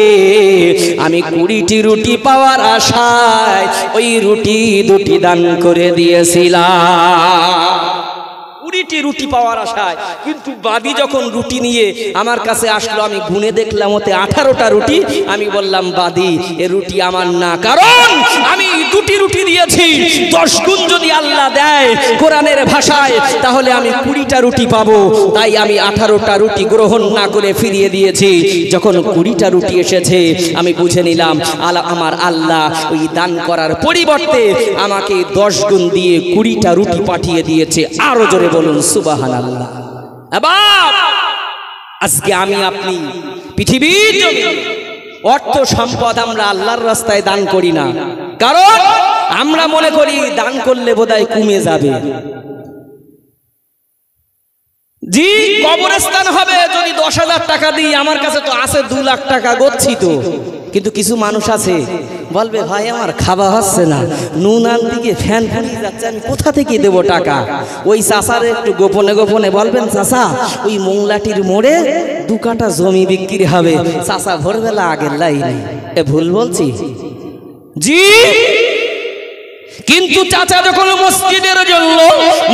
আমি 20টি রুটি পাওয়ার আশায় ওই রুটি দুটি দান করে দিয়েছিলাম। 20টি রুটি পাওয়ার আশায়। কিন্তু বাদী যখন রুটি নিয়ে আমার কাছে আসলো, আমি গুনে দেখলাম ওতে 18টা রুটি। আমি বললাম, বাদী, এ রুটি আমার না, কারণ আমি 2টি রুটি দিয়েছি। 10 গুণ যদি আল্লাহ দেয় কোরআনের ভাষায়, তাহলে আমি 20টা রুটি পাবো। তাই আমি 18টা রুটি গ্রহণ না করে ফিরিয়ে দিয়েছি। যখন 20টা রুটি এসেছে, আমি বুঝে নিলাম আমার আল্লাহ ওই দান করার পরিবর্তে আমাকে 10 গুণ দিয়ে 20টা রুটি পাঠিয়ে দিয়েছে। আরো জোরে বলুন সুবহানাল্লাহ। এবার আজকে আমি আপনি পৃথিবীর অর্থ সম্পদ আমরা আল্লাহর রাস্তায় দান করি না, কারণ আমরা মনে করি দান করলে বোধহয় কমে যাবে। জি, কবরস্থান হবে যদি 10,000 টাকা দিই, আমার কাছে তো আছে 2 লাখ টাকা গচ্ছিত। কিন্তু কিছু মানুষ আছে বলবে, ভাই আমার খাওয়া হচ্ছে না, নুন আনতে গিয়ে ফ্যান ফুরিয়ে যাচ্ছে, আমি কোথা থেকে দেবো টাকা। ওই চাষার একটু গোপনে গোপনে বলবেন, চাষা ওই মোংলাটির মোড়ে 2 কাঠা জমি বিক্রি হবে, চাষা ভোরবেলা আগের লাইনে। এ ভুল বলছি? জি। কিন্তু চাচা যখন মসজিদের জন্য,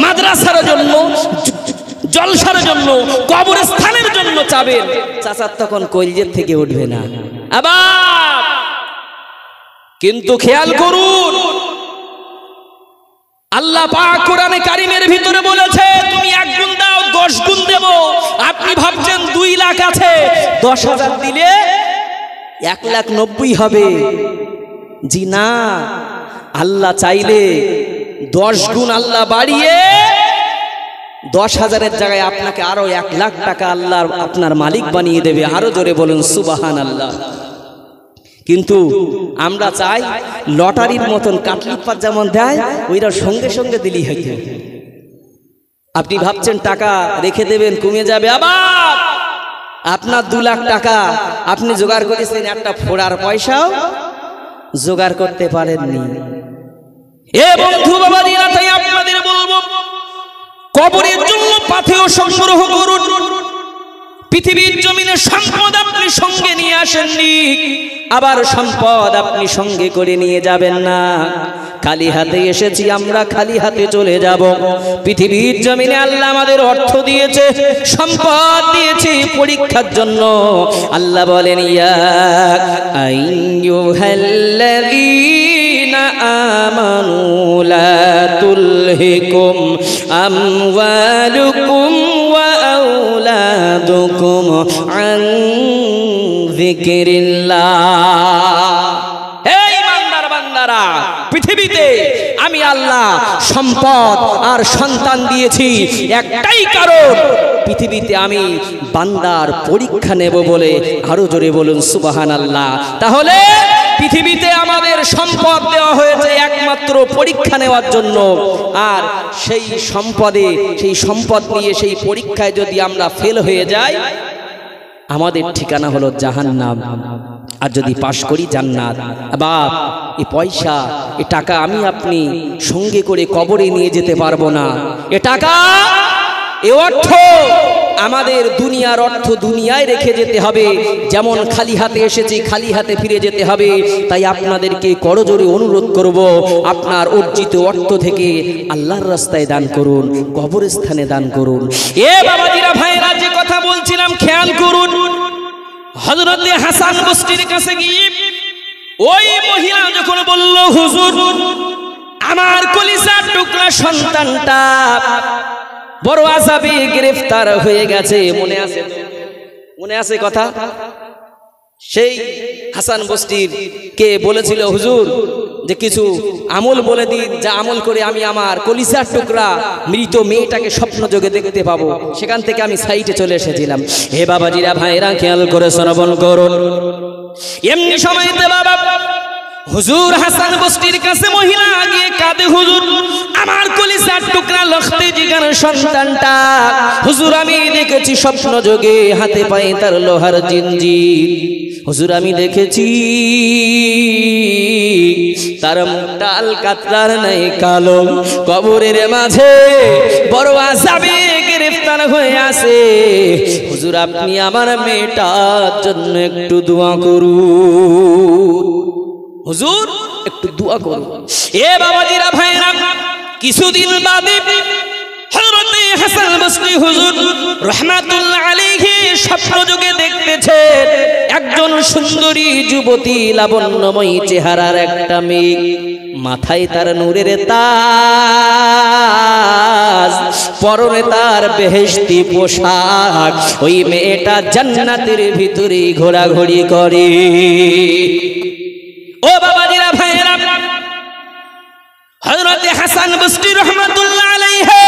মাদ্রাসার জন্য, জলসার জন্য, কবরস্থানের জন্য চাবেন, চাচার তখন কলজের থেকে উঠবে না। আবার কিন্তু খেয়াল করুন, আল্লাহ পাক কোরআনে কারিমের ভিতরে বলেছে, তুমি 1 গুণ দাও 10 গুণ দেব। আপনি ভাবছেন 2 লাখ আছে, 10,000 দিলে 1,90,000 হবে। জি না, আল্লাহ চাইলে 10 গুণ আল্লাহ বাড়িয়ে 10,000-এর জায়গায় আপনাকে আরো 1 লাখ টাকা আল্লাহ আপনার মালিক বানিয়ে দেবে। আরো জোরে বলুন সুবহানাল্লাহ। কিন্তু আমরা চাই লটারির মতন কাটলিপাত যেমন দেয়, ওইটা সঙ্গে সঙ্গে দিলি হইতে। আপনি ভাবছেন টাকা রেখে দেবেন, কমে যাবে। আবার আপনার 2 লাখ টাকা আপনি জোগাড় করেছেন, একটা ফোড়ার পয়সাও জোগাড় করতে পারেননি। এ বন্ধু বাবাজিরা, তাই আপনাদের বলবো, কবরের জন্য পাথেয় সংগ্রহ করুন। পৃথিবীর জমিনে সম্পদ আপনি সঙ্গে নিয়ে আসেননি, আবার সম্পদ আপনি সঙ্গে করে নিয়ে যাবেন না। খালি হাতে এসেছি, আমরা খালি হাতে চলে যাব। পৃথিবীর জমিনে আল্লাহ আমাদের অর্থ দিয়েছে, সম্পদ দিয়েছে পরীক্ষার জন্য। আল্লাহ বলেন, ইয়া আইয়ুহাল্লাযীনা আমানু লা তুলহিকুম আমওয়ালুকুম ওয়া আওলাদুকুম আন যিকরিল্লাহ। হে ঈমানদার বান্দারা, পৃথিবীতে আমি আল্লাহ সম্পদ আর সন্তান দিয়েছি একটাই কারণ, পৃথিবীতে আমি বান্দার পরীক্ষা নেব বলে। আরো জোরে বলুন সুবহানাল্লাহ। তাহলে পৃথিবীতে আমাদের সম্পদ দেওয়া হয়েছে একমাত্র পরীক্ষা নেওয়ার জন্য, আর সেই সম্পদ নিয়ে সেই পরীক্ষায় যদি আমরা ফেল হয়ে যাই আমাদের ঠিকানা হলো জাহান্নাম, আর যদি পাশ করি জান্নাত। বাপ, এই পয়সা, এ টাকা আমি আপনি সঙ্গে করে কবরে নিয়ে যেতে পারবো না। এ টাকা, এ অর্থ আমাদের দুনিয়ার অর্থ দুনিয়ায় রেখে যেতে হবে। যেমন খালি হাতে এসেছি খালি হাতে ফিরে যেতে হবে। তাই আপনাদেরকে করজোরে অনুরোধ করব, আপনার অর্জিত অর্থ থেকে আল্লাহর রাস্তায় দান করুন, কবরস্থানে দান করুন। এ বাবাজিরা ভাইরা, যে কথা বলছিলাম খেয়াল করুন। হযরত হাসান বসরির কাছে গিয়ে ওই মহিলা যখন বলল, হুজুর আমার কলিজার টুকরা সন্তানটা বড় আযাবে গ্রেফতার হয়ে গেছে, মনে আছে কথা? সেই হাসান বসরির কে বলেছিল, হুজুর যে কিছু আমল বলে দিন, যা আমল করে আমি আমার কলিজার টুকরা মৃত মেয়েটাকে স্বপ্ন যোগে দেখতে পাবো। সেখান থেকে আমি সাইটে চলে এসেছিলাম। হে বাবাজিরা ভাইরা, খেয়াল করে শ্রবণ করুন। এমনি সময়তে বাবা হুজুর হাসান বসরির কাছে মহিলা গিয়ে কাঁদে, হুজুর আমার কলিজার টুকরা লখতে জিগার সন্তানটা হুজুর আমি দেখেছি স্বপ্ন যোগে, হাতে পায়ে তার লোহার জিঞ্জির। হুজুর আমি দেখেছি তার মুখটা আলকাতরার নাই কালো, কবরের মাঝে বড় আযাবে গ্রেফতার হয়ে আছে। হুজুর আপনি আমার মেয়েটার জন্য একটু দোয়া করুন, হুজুর একটু দোয়া করুন। এ বাবাজিরা ভাইরা, কিছুদিন বাদে হযরত হাসান বসরি হুজুর রাহমাতুল্লাহ আলাইহি স্বপ্ন যোগে দেখতেছেন একজন সুন্দরী যুবতী, লাবণ্যময়ী চেহারার একটা মেয়ে, মাথায় তার নূরের তাজ, পরনে তার বেহেশতি পোশাক। ওই মেয়েটা জান্নাতের ভিতরে ঘোরাঘুরি করে। ও বাবাজিরা ভাইরা, হযরত হাসান বসরি রাহমাতুল্লাহ আলাইহি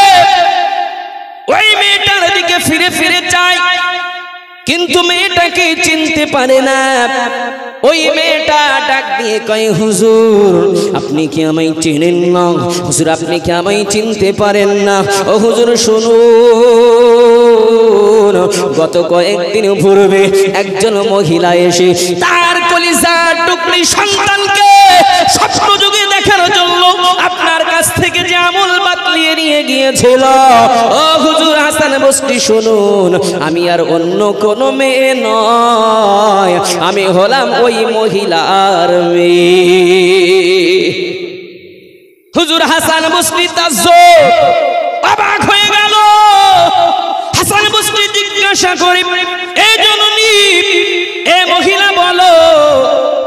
ওই মেয়েটার দিকে ফিরে ফিরে চায়, কিন্তু মেয়েটাকে চিনতে পারে না। ওই মেয়েটা ডাক দিয়ে কয়, হুজুর আপনি কি আমায় চেনেন না? হুজুর আপনি কি আমায় চিনতে পারেন না? ও হুজুর শুনুন, গত কয়েকদিন পূর্বে একজন মহিলা এসে তার কলিজার টুকরি সন্তানকে স্বপ্ন যুগে দেখার জন্য আপনার কাছ থেকে যে আমল বাতলিয়ে নিয়ে গিয়েছিল। ও হুজুর হাসান বসরি শুনুন, আমি আর অন্য কোন মেয়ে নয়, আমি হলাম ওই মহিলার মেয়ে। হুজুর হাসান বসরি তাজ্জুব, অবাক হয়ে গেল। হাসান বসরি জিজ্ঞাসা করে, এ জননী, এ মহিলা বলো,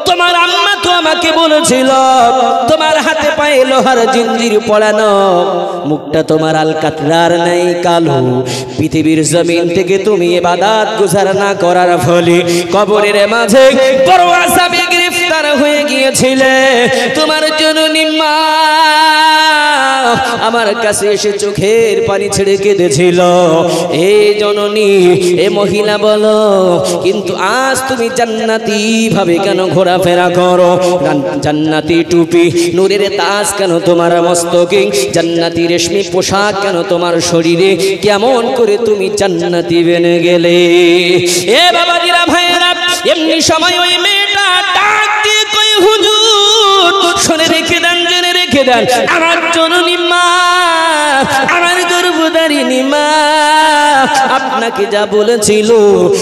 তোমার আম্মা তো আমাকে বলেছিল তোমার হাতে পায়ে লোহার জিঞ্জির পরানো, মুখটা তোমার আলকাতরার নাই কালো, পৃথিবীর জমিন থেকে তুমি ইবাদত গুজার না করার ফলে কবরের মাঝে বড় আযাবে গ্রেফতার হয়ে গিয়েছিলে। তোমার জননী মা আমার কাছে এসে চোখের পানি ছেড়ে কেঁদেছিল। এই জননী, এ মহিলা বলো, কিন্তু আজ তুমি জান্নাতি ভাবে কেন ঘোরাফেরা করো? জান্নাতি টুপি, নূরের তাজ কেন তোমার মস্তকে? জান্নাতি রেশমি পোশাক কেন তোমার শরীরে? কেমন করে তুমি জান্নাতি বেনে গেলে? এ বাবাজিরা ভাইয়েরা, এমনি সময় ওই মেয়েটা ডাক দিয়ে কই, হুজুর শুনে রেখে দেন, জেনে রেখে দেন, আমার জননী মা, আমার গর্ভধারিণী মা আপনাকে যা বলেছিল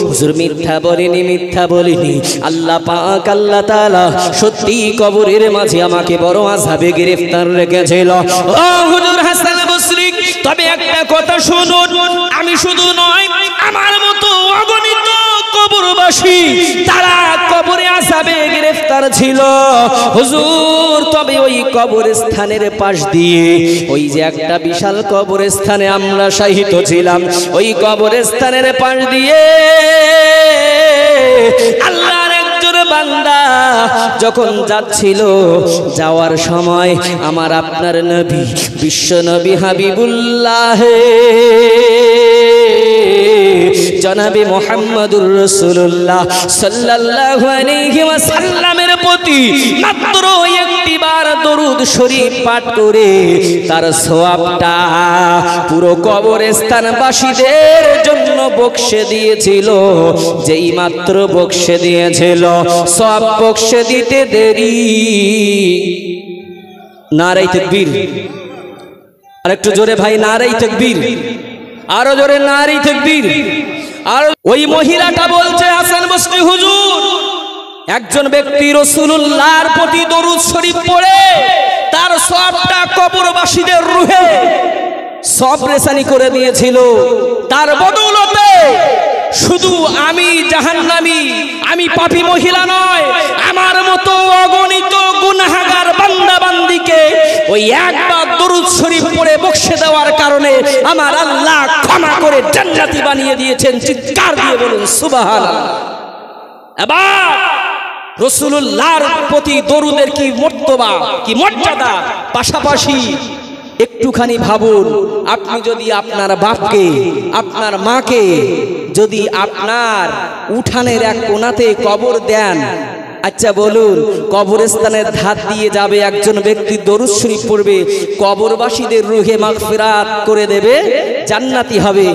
হুজুর মিথ্যা বলিনি, মিথ্যা বলিনি। আল্লাহ পাক, আল্লাহ তাআলা সত্যি কবরের মাঝে আমাকে বড় আযাবে গ্রেফতার রেখেছিল। ও হুজুর হাসান বসরি, তবে একটা কথা শুনুন, আমি শুধু নয়, আমার মতো অগণিত কবরবাসী তারা কবরে আযাবে গ্রেফতার ছিল হুজুর। তবে ওই কবরস্থানের পাশ দিয়ে, ওই যে একটা বিশাল কবরস্থানে আমরা শায়িত ছিলাম, ওই কবরস্থানের পাশ দিয়ে আল্লাহর একজন বান্দা যখন যাচ্ছিল, যাওয়ার সময় আমার আপনার নবী, বিশ্ব নবী হাবিবুল্লাহ জনাবে মুহাম্মদুর রাসূলুল্লাহ সাল্লাল্লাহু আলাইহি ওয়াসাল্লামের প্রতি মাত্র একটিবার দরুদ শরীফ পাঠ করে তার সওয়াবটা পুরো কবরস্থানবাসীদের জন্য বক্সে দিয়েছিল। যেই মাত্র বক্সে দিয়েছিল, সওয়াব বক্সে দিতে দেরি। নারে তাকবীর, আর একটু জোরে ভাই, নারে তাকবীর, আরো জোরে নারে তাকবীর। আর ওই মহিলাটা বলছে, হাসান বসরি হুজুর, একজন ব্যক্তি রাসূলুল্লাহর প্রতি দরুদ শরীফ পড়ে তার সওয়াবটা কবরবাসীদের রুহে সবরেসানি করে দিয়েছিল। তার বদৌলতে শুধু আমি জাহান্নামী, আমি পাপী মহিলা নয়, আমার মতো অগণিত গুনাহগার বান্দা বান্দিকে ওই একবার দরুদ শরীফ পড়ে বক্সে দেওয়ার কারণে আমার আল্লাহ ক্ষমা করে জান্নাতি বানিয়ে দিয়েছেন। চিৎকার দিয়ে বলুন সুবহানাল্লাহ। এবার রাসূলুল্লাহর প্রতি দরুদের কি মর্তবা, কি মর্যাদা, পাশাপাশি একটুখানি ভাবুন, আপনি যদি আপনার বাপকে, আপনার মাকে যদি আপনার উঠানের এক কোণাতে কবর দেন, আচ্ছা বলুন, কবরস্থানের ধার দিয়ে যাবে একজন ব্যক্তি, দরুদ শরীফ পড়বে, কবরবাসীদের রুহে মাগফিরাত করে দেবে, জান্নাতি হবে।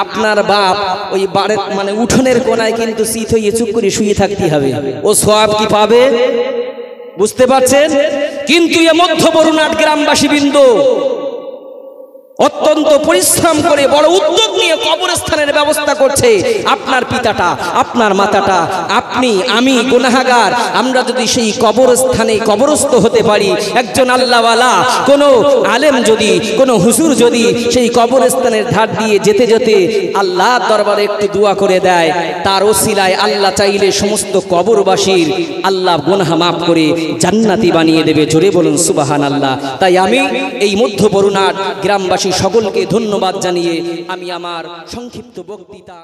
আপনার বাপ ওই বাড়ির মানে উঠোনের কোণায় কিন্তু শীত হয়ে চুপ করে শুয়ে থাকতে হবে, ও সওয়াব কি পাবে? বুঝতে পারছেন? কিন্তু এ মধ্যবরুণাট গ্রামবাসী বৃন্দ অত্যন্ত পরিশ্রম করে বড় উদ্যোগ নিয়ে কবরস্থানের ব্যবস্থা করছে। আপনার পিতাটা, আপনার মাতাটা, আপনি, আমি গুনাহগার, আমরা যদি সেই কবরস্থানে কবরস্থ হতে পারি, একজন আল্লাহওয়ালা কোনো আলেম যদি, কোনো হুজুর যদি সেই কবরস্থানের ধার দিয়ে যেতে যেতে আল্লাহর দরবারে একটু দোয়া করে দেয়, তার ওসিলায় আল্লাহ চাইলে সমস্ত কবরবাসীর আল্লাহ গুনাহ মাফ করে জান্নাতি বানিয়ে দেবে। জোরে বলুন সুবহানাল্লাহ। তাই আমি এই মধ্যবরুণাট গ্রামবাসী সকলকে ধন্যবাদ জানিয়ে আমি আমার সংক্ষিপ্ত বক্তৃতা